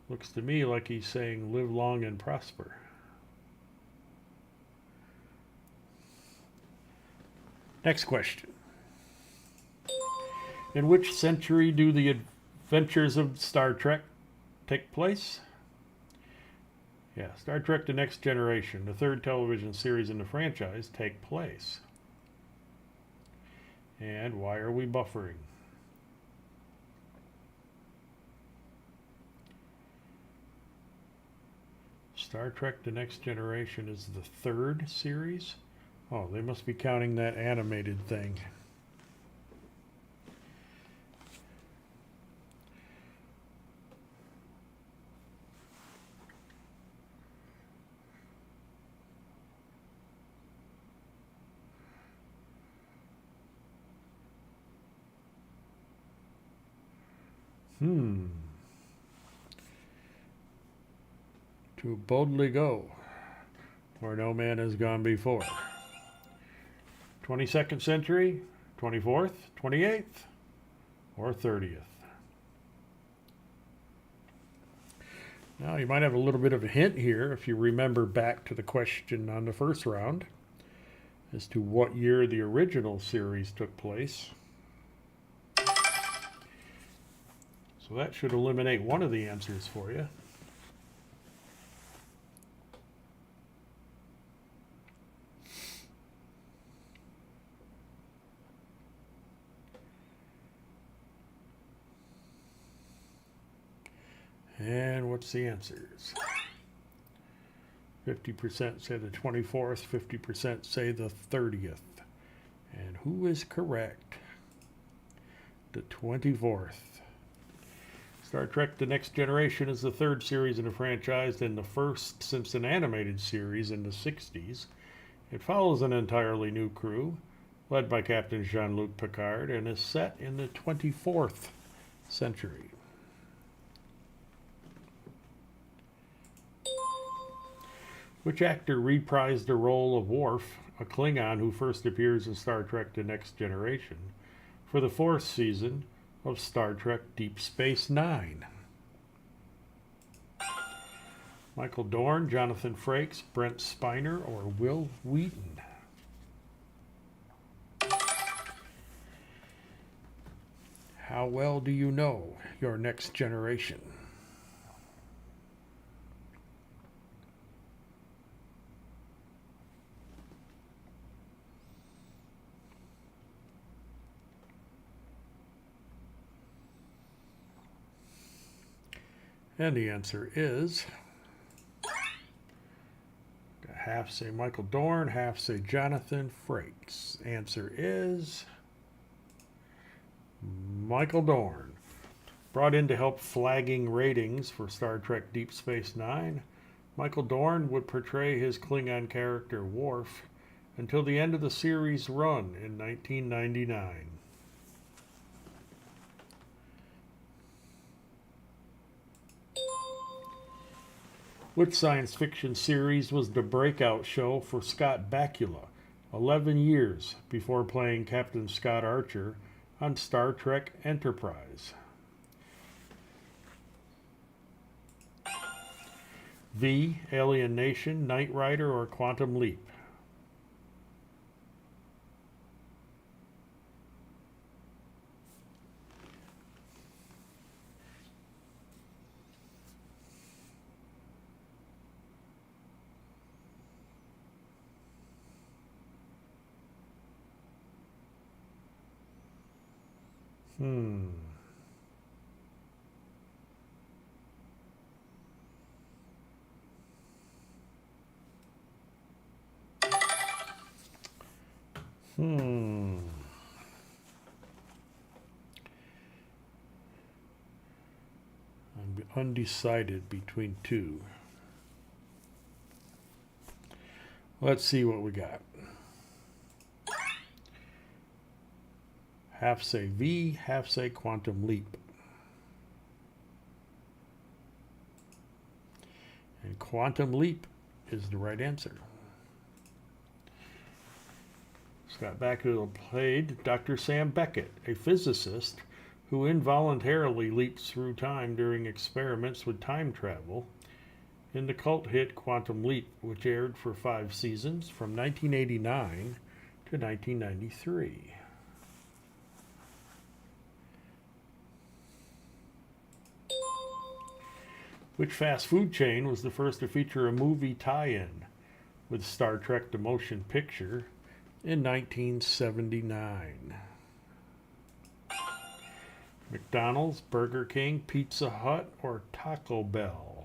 Looks to me like he's saying live long and prosper. Next question. In which century do the Adventures of Star Trek take place? Yeah, Star Trek The Next Generation, the third television series in the franchise, take place. And why are we buffering? Star Trek The Next Generation is the third series? Oh, they must be counting that animated thing. To boldly go where no man has gone before. 22nd century, 24th, 28th, or 30th. Now you might have a little bit of a hint here if you remember back to the question on the first round as to what year the original series took place. So that should eliminate one of the answers for you. And what's the answers? 50% say the 24th, 50% say the 30th. And who is correct? The 24th. Star Trek The Next Generation is the third series in the franchise and the first since an animated series in the 60s. It follows an entirely new crew, led by Captain Jean-Luc Picard, and is set in the 24th century. Which actor reprised the role of Worf, a Klingon who first appears in Star Trek The Next Generation, for the fourth season of Star Trek Deep Space Nine? Michael Dorn, Jonathan Frakes, Brent Spiner, or Wil Wheaton? How well do you know your next generation? And the answer is half say Michael Dorn, half say Jonathan Frakes. Answer is Michael Dorn. Brought in to help flagging ratings for Star Trek Deep Space Nine, Michael Dorn would portray his Klingon character Worf until the end of the series run in 1999. Which science fiction series was the breakout show for Scott Bakula 11 years before playing Captain Scott Archer on Star Trek Enterprise? V. Alien Nation, Knight Rider, or Quantum Leap? I'm undecided between two. Let's see what we got. Half say V, half say Quantum Leap. And Quantum Leap is the right answer. Scott Bakula played Dr. Sam Beckett, a physicist who involuntarily leaps through time during experiments with time travel in the cult hit Quantum Leap, which aired for 5 seasons from 1989 to 1993. Which fast food chain was the first to feature a movie tie-in with Star Trek the Motion Picture in 1979? McDonald's, Burger King, Pizza Hut, or Taco Bell?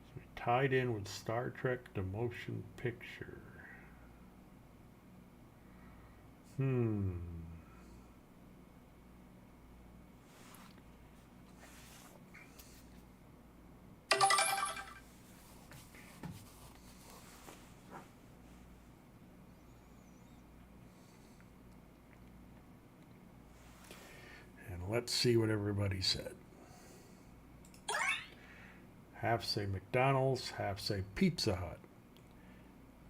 So we tied in with Star Trek the Motion Picture. Let's see what everybody said. Half say McDonald's, half say Pizza Hut.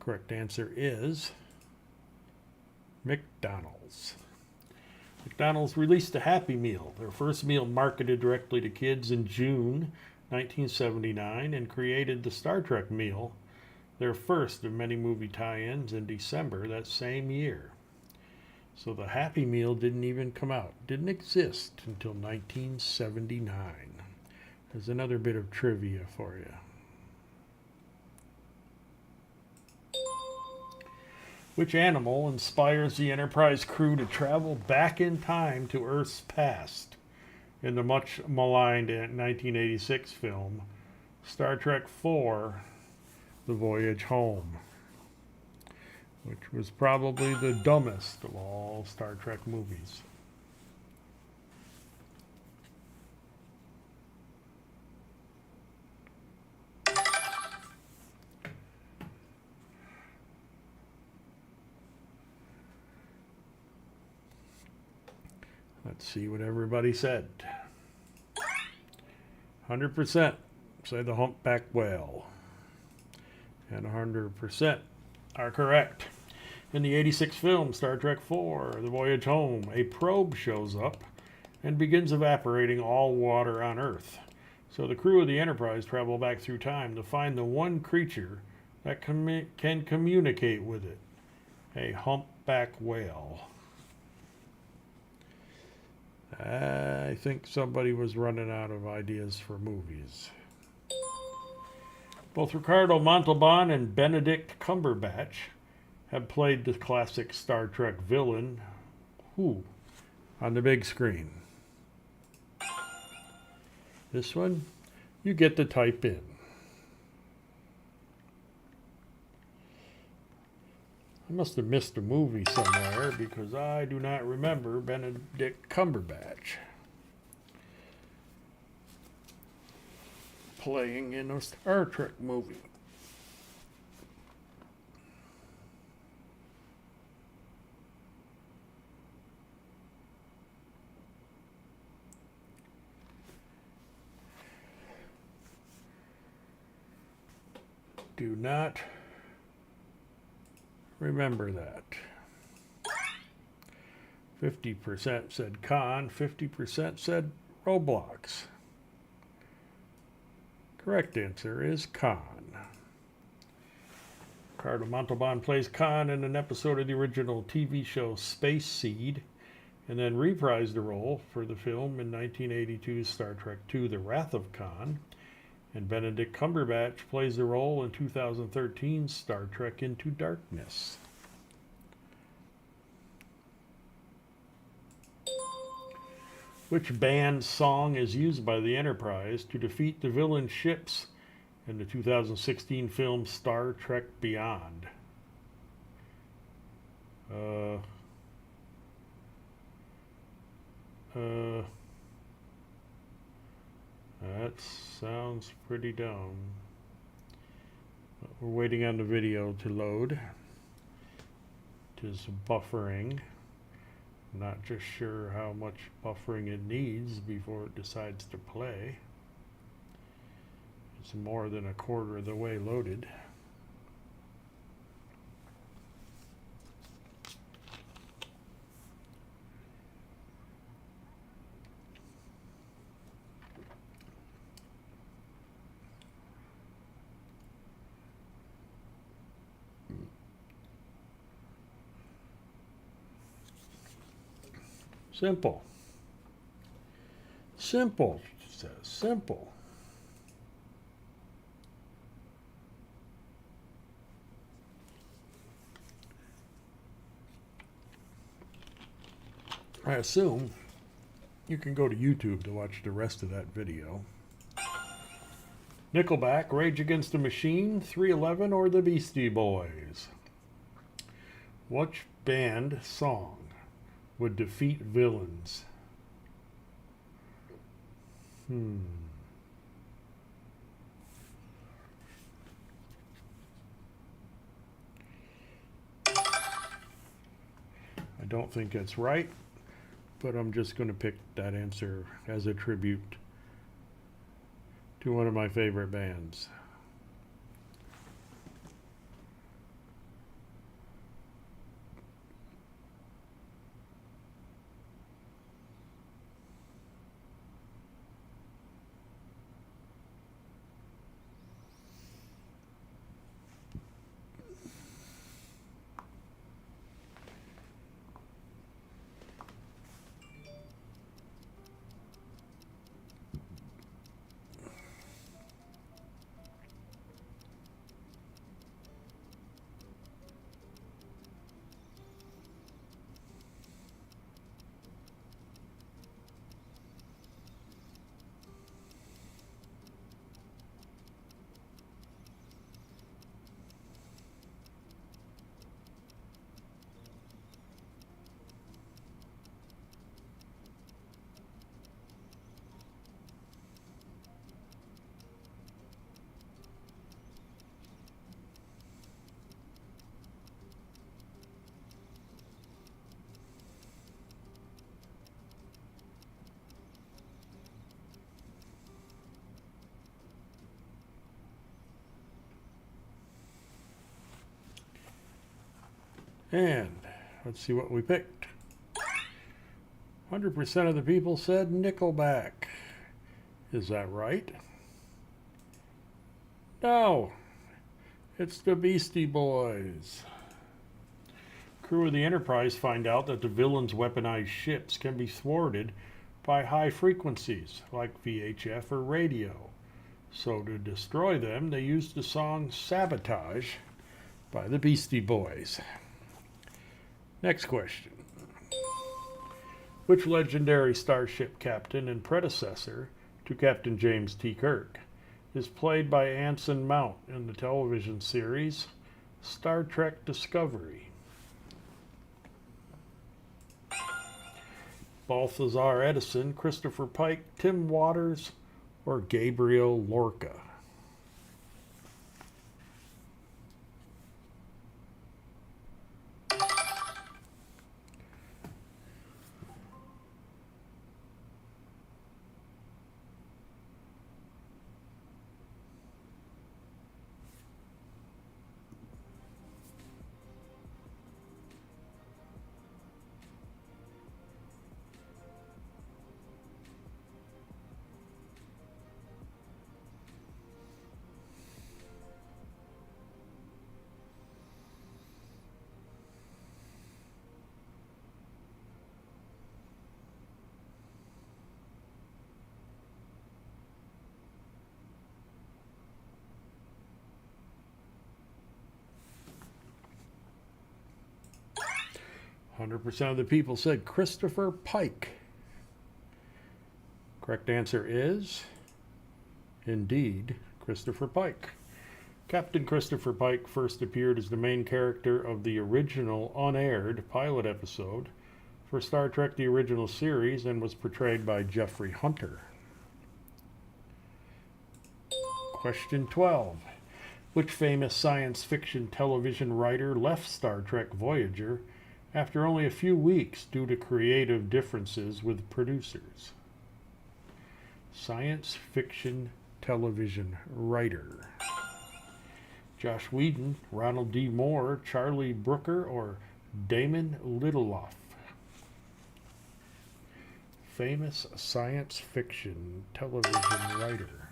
Correct answer is McDonald's. McDonald's released a Happy Meal, their first meal marketed directly to kids, in June 1979, and created the Star Trek meal, their first of many movie tie-ins, in December that same year. So the Happy Meal didn't even come out, didn't exist until 1979. There's another bit of trivia for you. Which animal inspires the Enterprise crew to travel back in time to Earth's past in the much maligned 1986 film Star Trek IV: The Voyage Home, which was probably the dumbest of all Star Trek movies? Let's see what everybody said. 100% say the humpback whale. And 100% are correct. In the 86 film Star Trek IV: The Voyage Home, a probe shows up and begins evaporating all water on Earth. So the crew of the Enterprise travel back through time to find the one creature that can communicate with it, a humpback whale. I think somebody was running out of ideas for movies. Both Ricardo Montalban and Benedict Cumberbatch have played the classic Star Trek villain, who, on the big screen? This one, you get to type in. I must have missed a movie somewhere because I do not remember Benedict Cumberbatch playing in a Star Trek movie. Do not remember that. 50% said Khan, 50% said Roblox. Correct answer is Khan. Ricardo Montalban plays Khan in an episode of the original TV show Space Seed, and then reprised the role for the film in 1982's Star Trek II: The Wrath of Khan. And Benedict Cumberbatch plays the role in 2013's Star Trek Into Darkness. Which band's song is used by the Enterprise to defeat the villain ships in the 2016 film Star Trek Beyond? That sounds pretty dumb. But we're waiting on the video to load. It is buffering. Not just sure how much buffering it needs before it decides to play. It's more than a quarter of the way loaded. Simple. Simple. says. Simple. I assume you can go to YouTube to watch the rest of that video. Nickelback, Rage Against the Machine, 311, or the Beastie Boys? Which band song would defeat villains? I don't think it's right, but I'm just going to pick that answer as a tribute to one of my favorite bands. And let's see what we picked. 100% of the people said Nickelback. Is that right? No, it's the Beastie Boys. Crew of the Enterprise find out that the villains' weaponized ships can be thwarted by high frequencies like VHF or radio. So to destroy them, they use the song Sabotage by the Beastie Boys. Next question. Which legendary starship captain and predecessor to Captain James T. Kirk is played by Anson Mount in the television series Star Trek Discovery? Balthazar Edison, Christopher Pike, Tim Waters, or Gabriel Lorca? 100% of the people said Christopher Pike. Correct answer is, indeed, Christopher Pike. Captain Christopher Pike first appeared as the main character of the original unaired pilot episode for Star Trek the Original Series and was portrayed by Jeffrey Hunter. Question 12. Which famous science fiction television writer left Star Trek Voyager after only a few weeks due to creative differences with producers? Science fiction television writer. Josh Whedon, Ronald D. Moore, Charlie Brooker, or Damon Lindelof? Famous science fiction television writer.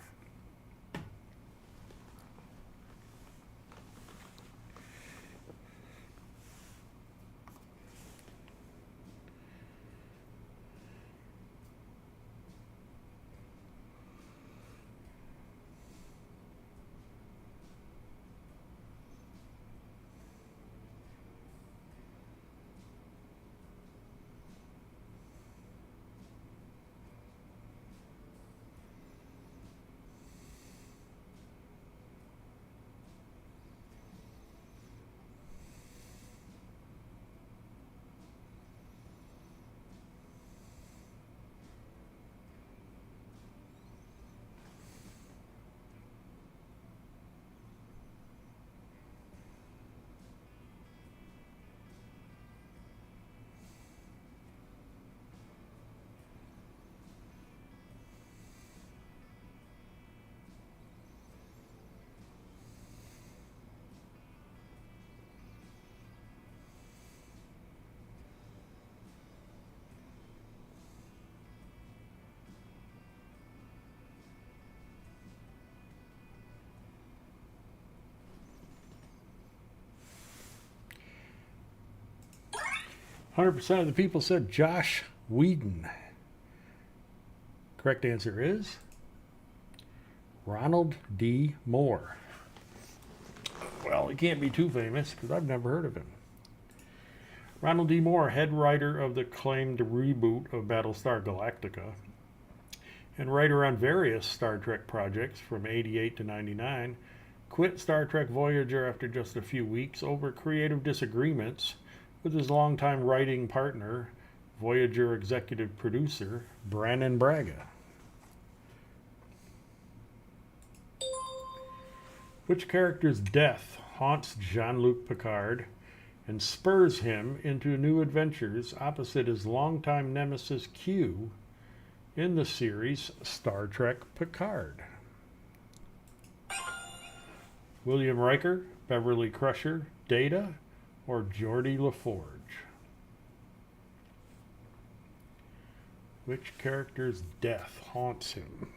100% of the people said Josh Whedon. Correct answer is Ronald D. Moore. Well, he can't be too famous because I've never heard of him. Ronald D. Moore, head writer of the acclaimed reboot of Battlestar Galactica and writer on various Star Trek projects from 88 to 99, quit Star Trek Voyager after just a few weeks over creative disagreements with his longtime writing partner, Voyager executive producer Brannon Braga. Which character's death haunts Jean-Luc Picard and spurs him into new adventures opposite his longtime nemesis Q in the series Star Trek Picard? William Riker, Beverly Crusher, Data, or Geordi LaForge? Which character's death haunts him?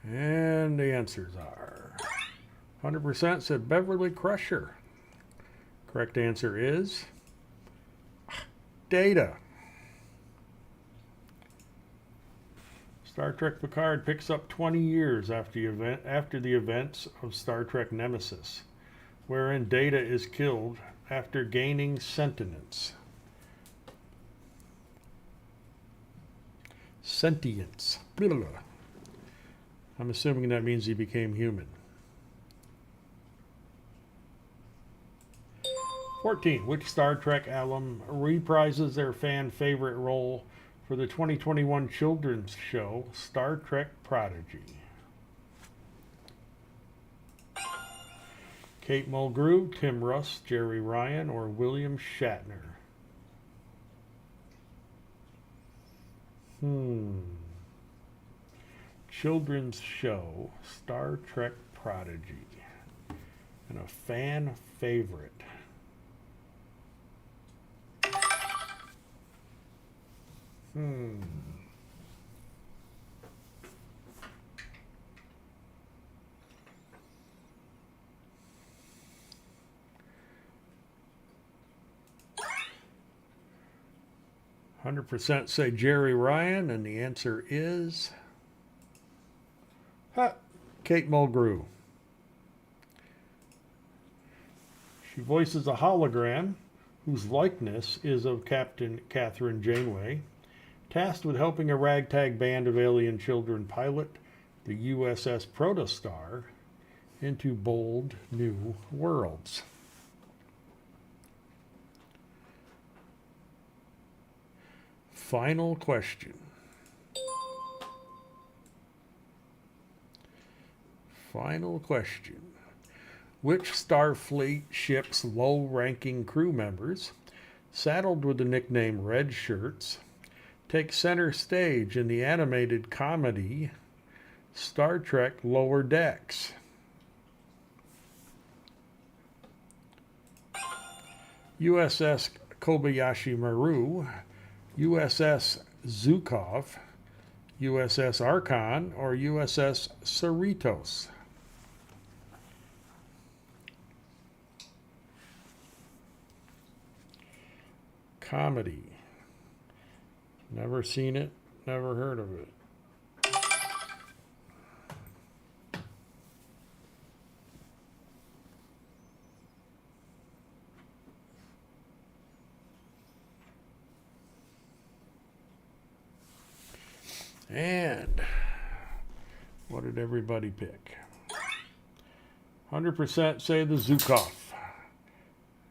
And the answers are 100% said Beverly Crusher. Correct answer is Data. Star Trek Picard picks up 20 years after the events of Star Trek Nemesis, wherein Data is killed after gaining sentience. Sentience. I'm assuming that means he became human. 14. Which Star Trek alum reprises their fan favorite role for the 2021 children's show Star Trek Prodigy? Kate Mulgrew, Tim Russ, Jerry Ryan, or William Shatner? Children's show Star Trek Prodigy and a fan favorite. Hmm. %, say Jerry Ryan, and the answer is Kate Mulgrew. She voices a hologram whose likeness is of Captain Catherine Janeway, tasked with helping a ragtag band of alien children pilot the USS Protostar into bold new worlds. Final question. Final question. Which Starfleet ship's low-ranking crew members, saddled with the nickname Red Shirts, take center stage in the animated comedy Star Trek Lower Decks? USS Kobayashi Maru, USS Zukov, USS Archon, or USS Cerritos? Comedy. Never seen it, never heard of it. And what did everybody pick? 100% say the Zukov.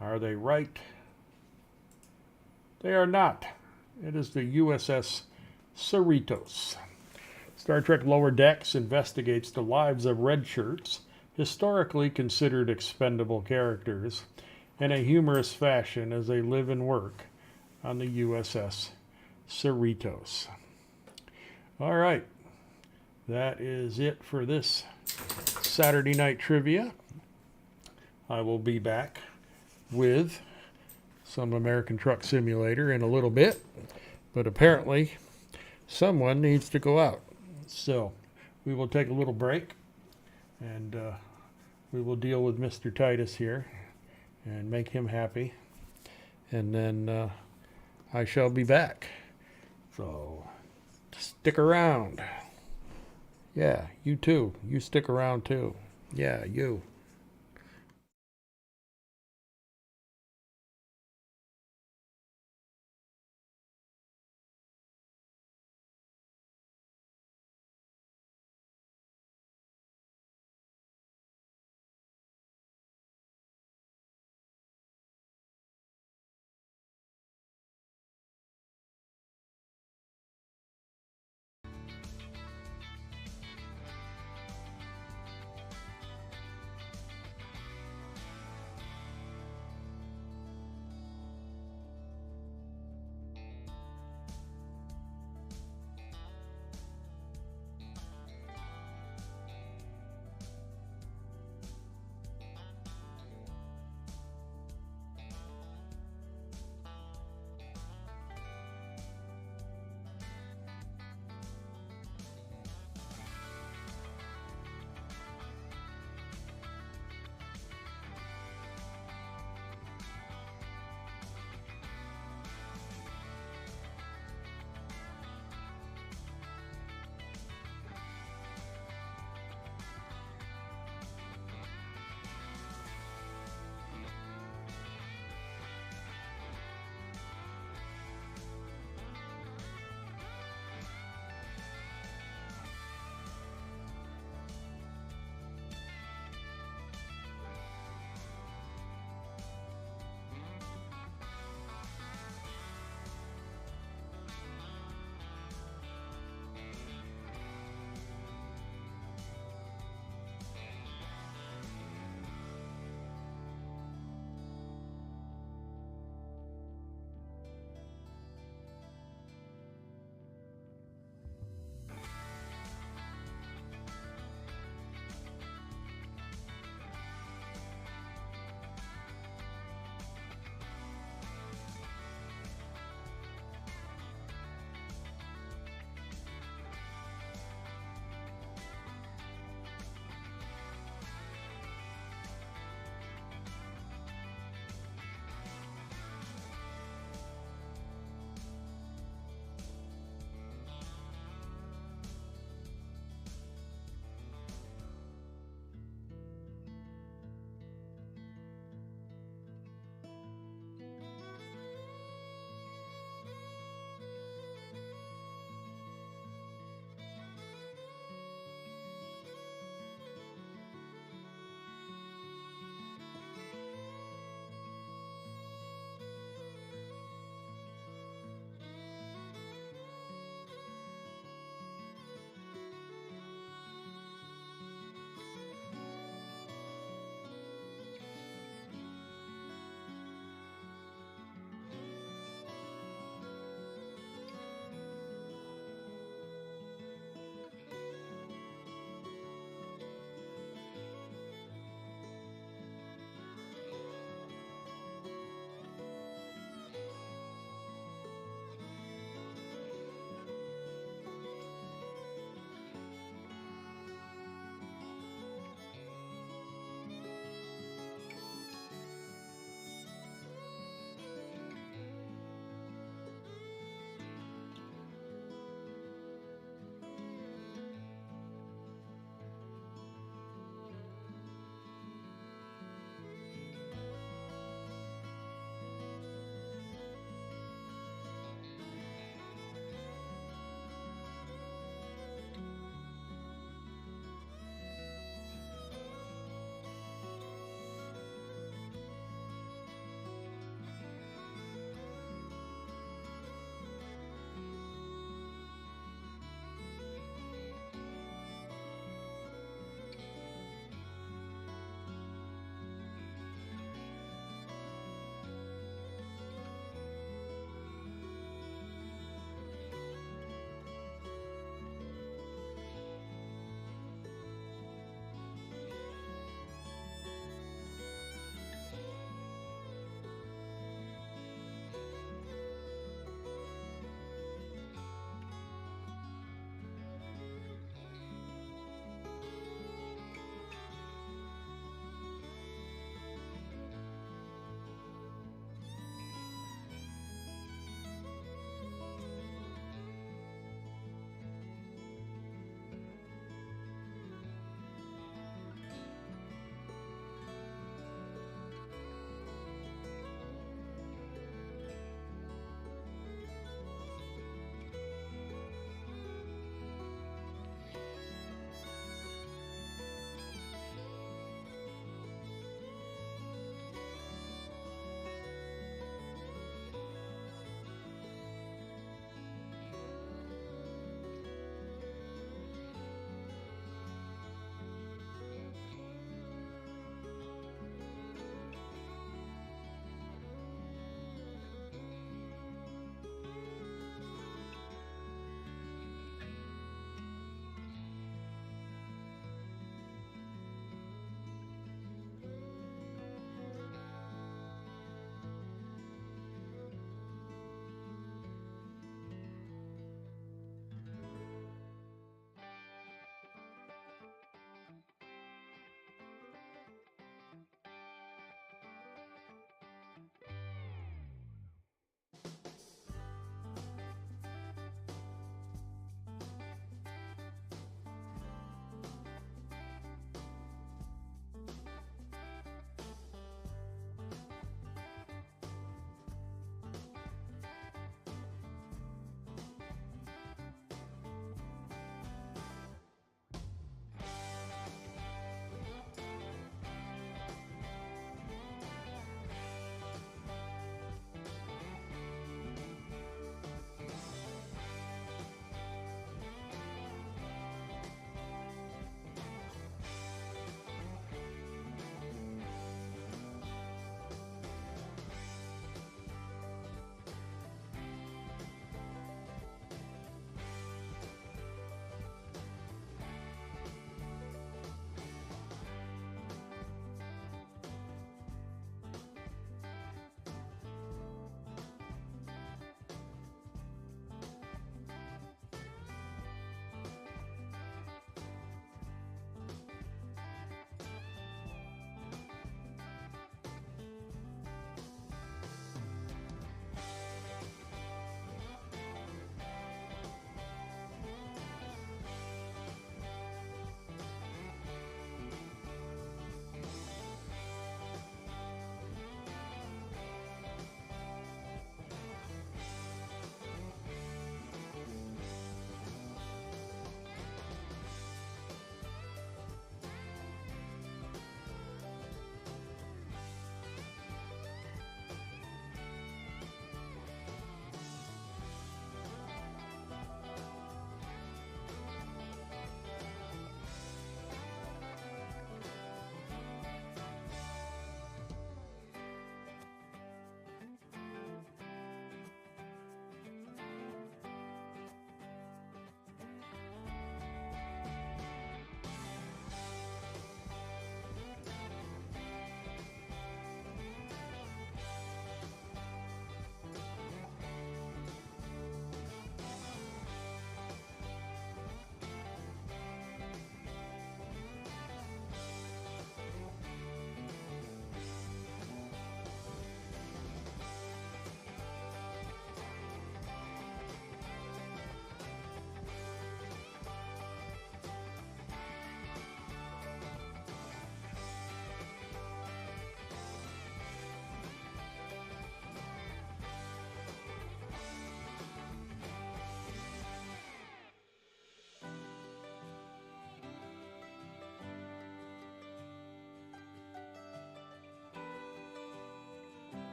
Are they right? They are not. It is the USS Cerritos. Star Trek Lower Decks investigates the lives of red shirts, historically considered expendable characters, in a humorous fashion as they live and work on the USS Cerritos. All right, that is it for this Saturday night trivia. I will be back with some American Truck Simulator in a little bit, but apparently someone needs to go out. So we will take a little break, and we will deal with Mr. Titus here and make him happy, and then I shall be back. So stick around. Yeah, you too. You stick around too. Yeah, you.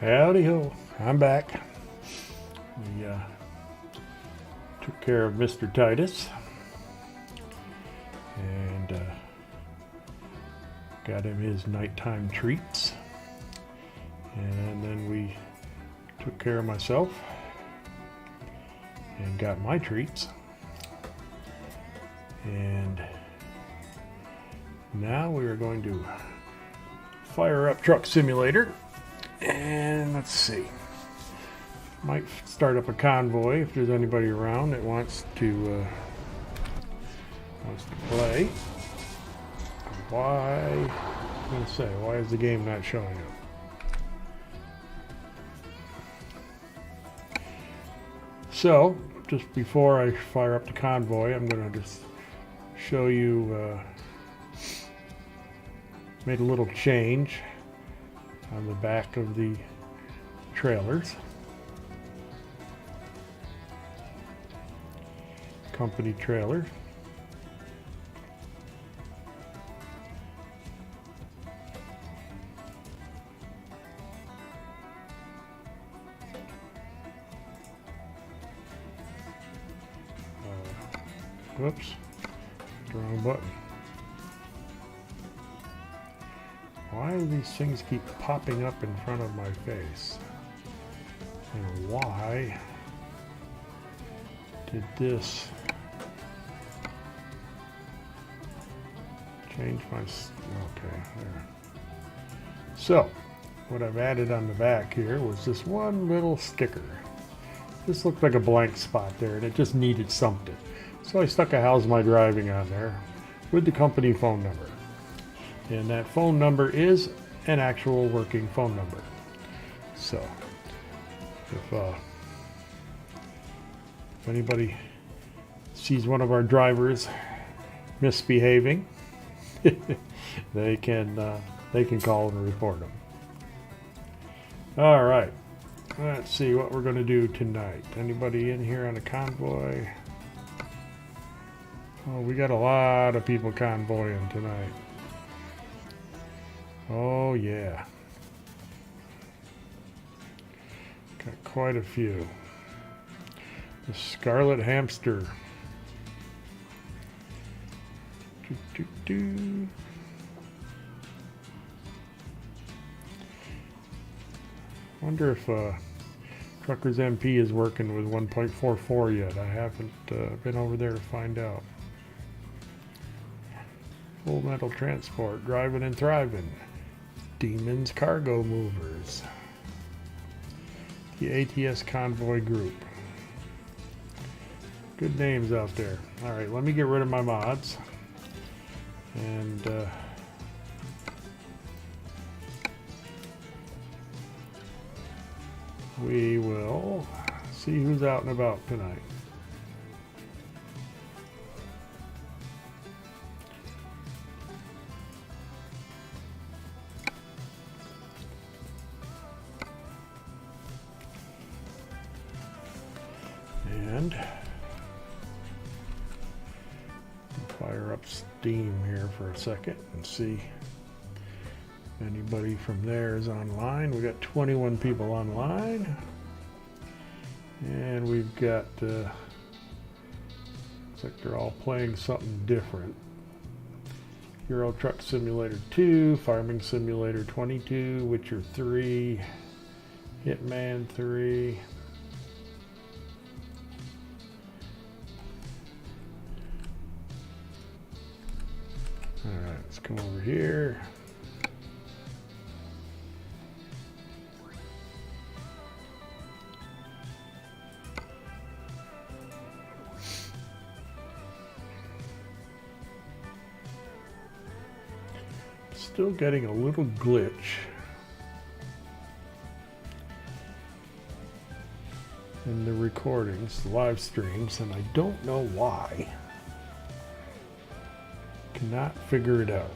Howdy ho, I'm back. We took care of Mr. Titus and got him his nighttime treats. And then we took care of myself and got my treats. And now we are going to fire up Truck Simulator. And let's see. Might start up a convoy if there's anybody around that wants to play. Why? I'm gonna say, why is the game not showing up? So, just before I fire up the convoy, I'm gonna just show you. Made a little change on the back of the trailers. Company trailer. Whoops, wrong button. Why do these things keep popping up in front of my face? And why did this change my... Okay, there. So, what I've added on the back here was this one little sticker. This looked like a blank spot there, and it just needed something. So I stuck a "How's my driving" on there with the company phone number. And that phone number is an actual working phone number. So, if anybody sees one of our drivers misbehaving, they can call and report them. All right, let's see what we're going to do tonight. Anybody in here on a convoy? Oh, we got a lot of people convoying tonight. Oh yeah, got quite a few. The Scarlet Hamster. Wonder if Truckers MP is working with 1.44 yet. I haven't been over there to find out. Full Metal Transport, driving and thriving. Demons Cargo Movers. The ATS Convoy Group. Good names out there. All right, let me get rid of my mods. And we will see who's out and about tonight. And fire up Steam here for a second and see if anybody from there is online. We got 21 people online, and we've got looks like they're all playing something different. Euro Truck Simulator 2, Farming Simulator 22, Witcher 3, Hitman 3. Alright, let's come over here. Still getting a little glitch. In the recordings, the live streams, and I don't know why. Cannot figure it out.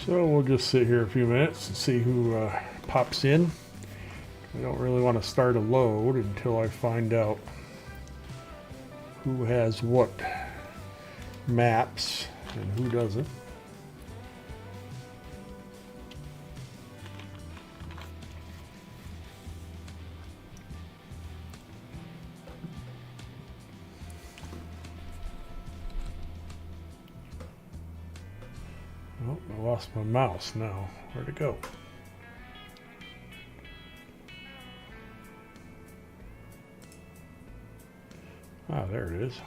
So we'll just sit here a few minutes and see who pops in. I don't really want to start a load until I find out who has what maps and who doesn't. Oh, I lost my mouse now. Where'd it go? Ah, there it is.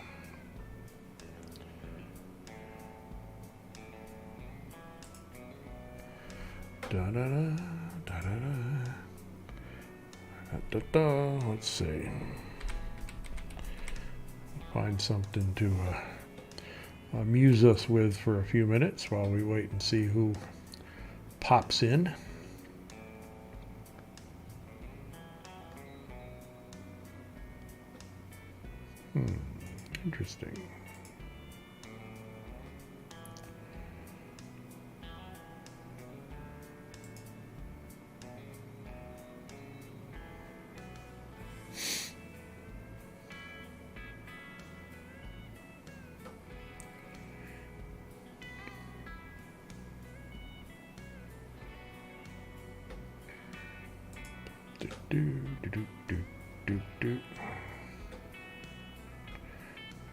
Da da da da da da da da. Let's see. Find something to amuse us with for a few minutes while we wait and see who pops in. Interesting.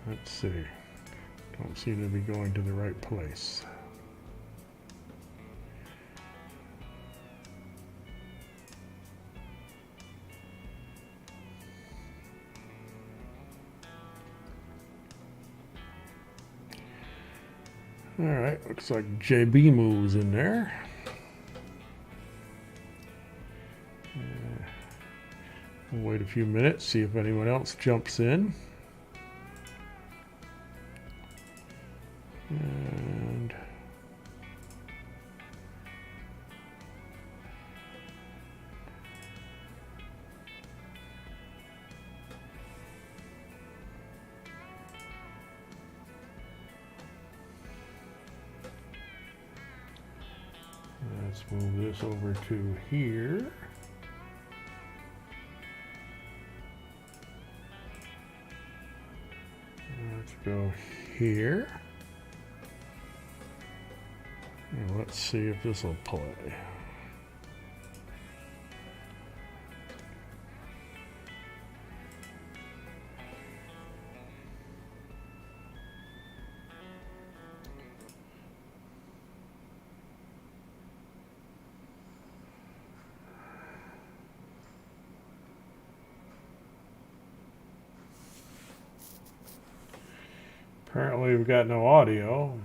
Let's see. Don't seem to be going to the right place. All right, looks like JB moves in there. We'll wait a few minutes, see if anyone else jumps in. And let's move this over to here. Let's go here. And let's see if this will play. Apparently we've got no audio.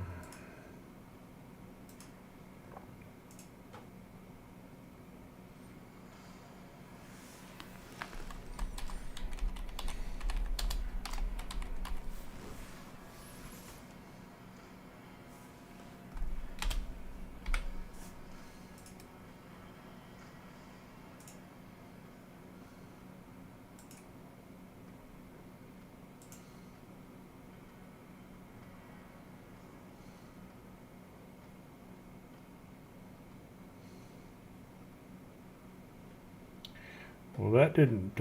Well, that didn't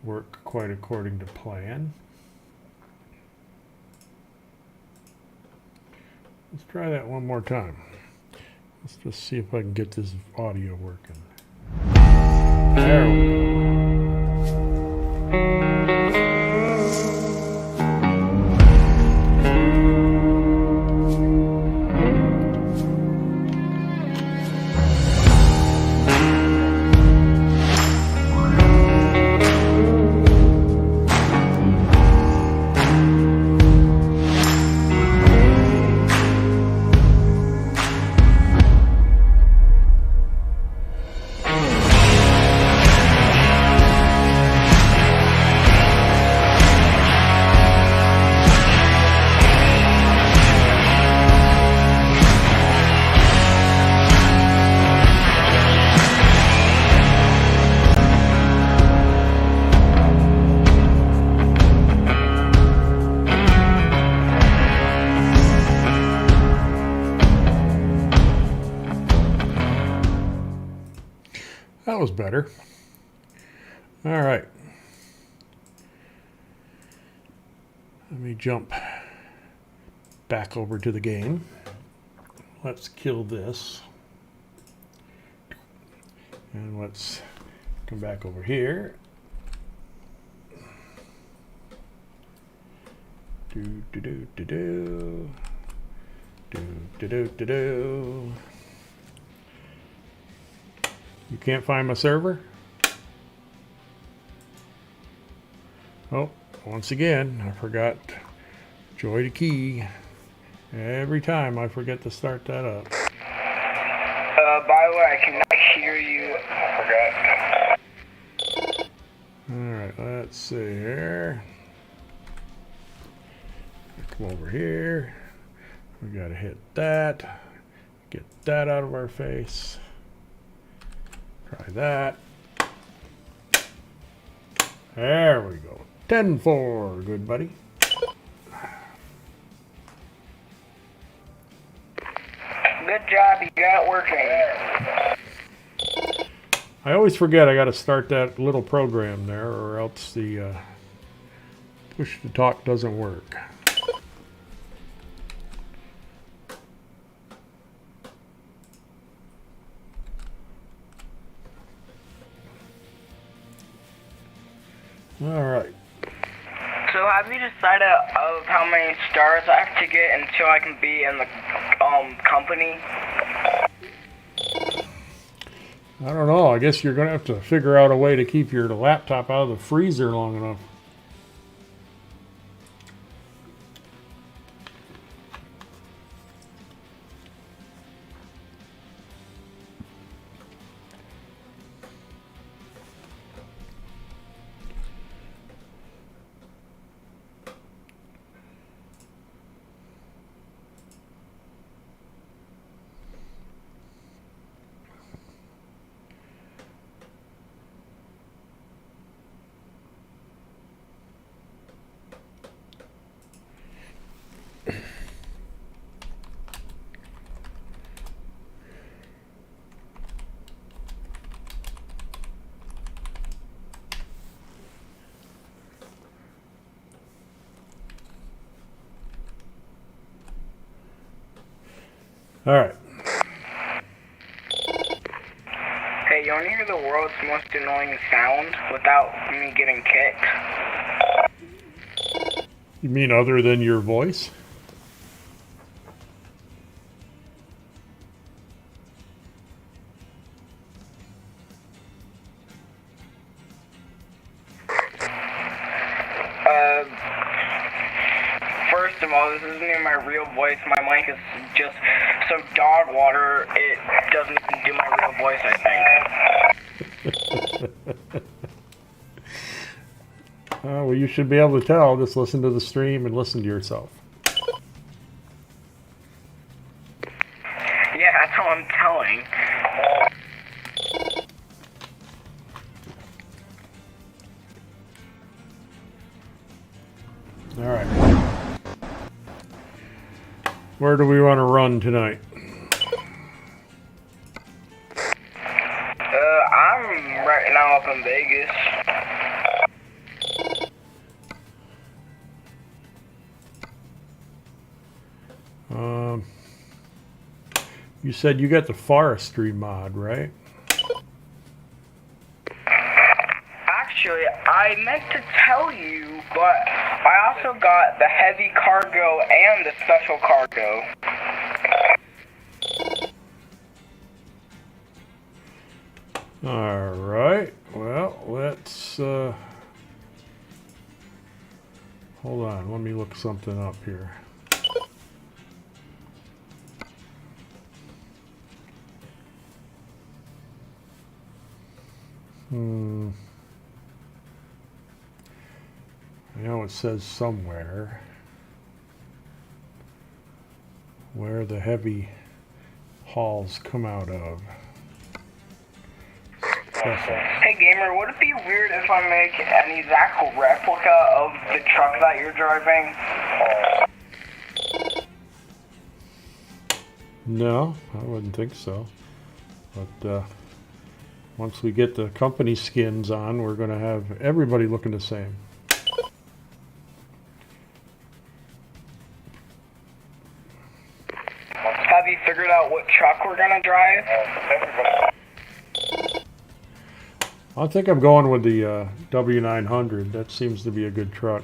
work quite according to plan. Let's try that one more time. Let's just see if I can get this audio working. There we go. That was better. All right. Let me jump back over to the game. Let's kill this. And let's come back over here. Do do do do do. Do do do do do. You can't find my server? Oh, once again, I forgot Joy to key. Every time I forget to start that up. By the way, I cannot hear you. I forgot. Alright, let's see here. Come over here. We gotta hit that. Get that out of our face. Try that. There we go. 10-4, good buddy. Good job, you got it working. I always forget I gotta start that little program there, or else the push to talk doesn't work. All right. So have you decided of how many stars I have to get until I can be in the company? I don't know. I guess you're going to have to figure out a way to keep your laptop out of the freezer long enough. All right. Hey, you want to hear the world's most annoying sound without me getting kicked? You mean other than your voice? First of all, this isn't even my real voice. My mic is just some dog water. It doesn't even do my real voice, I think. Well, you should be able to tell. Just listen to the stream and listen to yourself. Yeah, that's how I'm telling. All right. Where do we want to run tonight? I'm right now up in Vegas. You said you got the forestry mod, right? Actually, I meant to tell you, but I also got the heavy cargo and the special cargo. All right. Well, let's hold on. Let me look something up here. I know it says somewhere where the heavy hauls come out of. Hey gamer, would it be weird if I make an exact replica of the truck that you're driving? No, I wouldn't think so. But Once we get the company skins on, we're going to have everybody looking the same. Have you figured out what truck we're gonna drive? I think I'm going with the W900. That seems to be a good truck.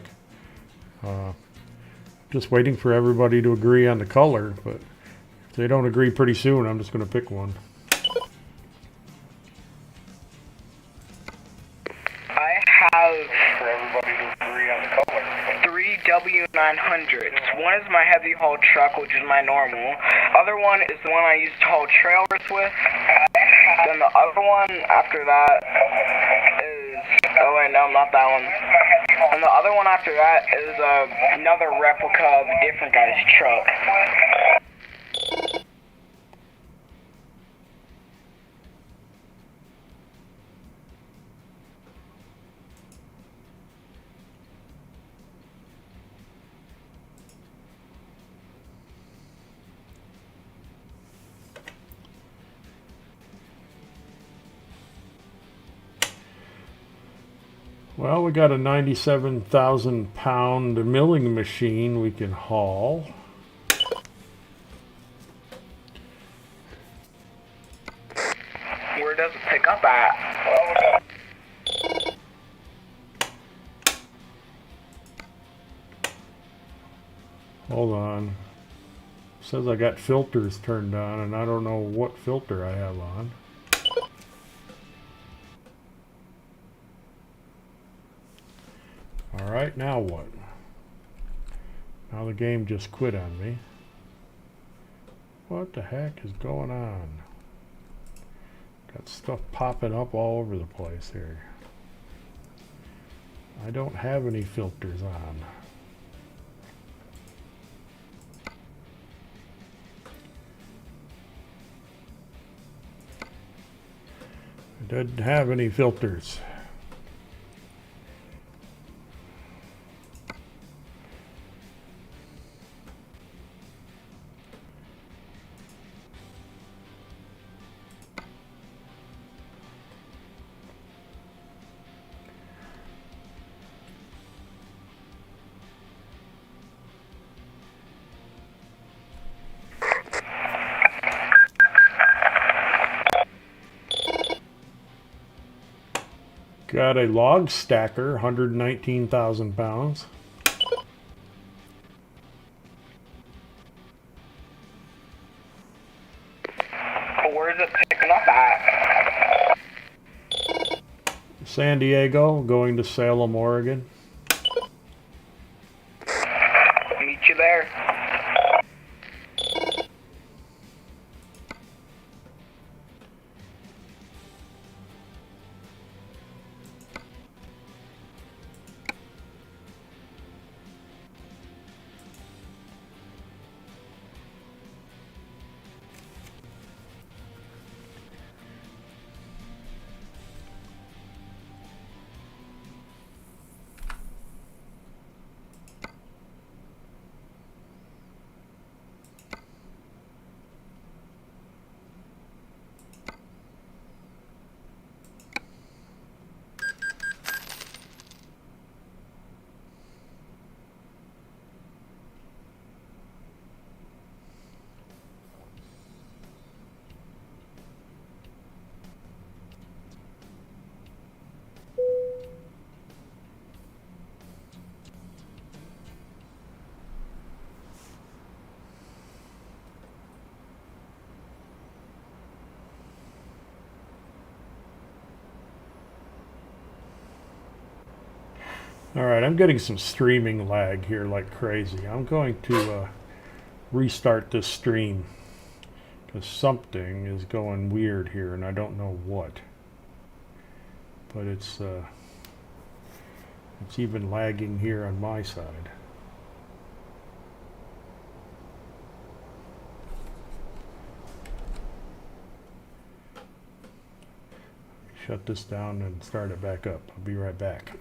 Just waiting for everybody to agree on the color, but if they don't agree pretty soon, I'm just going to pick one. I have for everybody to agree on the color. 3 W900s. One is my heavy haul truck, which is my normal. Other one is the one I used to haul trailers with. Then the other one after that is, oh wait, no, not that one. And the other one after that is another replica of a different guy's truck. Well, we got a 97,000 pound milling machine we can haul. Where does it pick up at? Hold on. It says I got filters turned on and I don't know what filter I have on. Alright, now what? Now the game just quit on me. What the heck is going on? Got stuff popping up all over the place here. I don't have any filters on. I didn't have any filters. Got a log stacker, 119,000 pounds. Where is it picking up at? San Diego, going to Salem, Oregon. Meet you there. Alright, I'm getting some streaming lag here like crazy. I'm going to restart this stream because something is going weird here and I don't know what. But it's even lagging here on my side. Shut this down and start it back up. I'll be right back.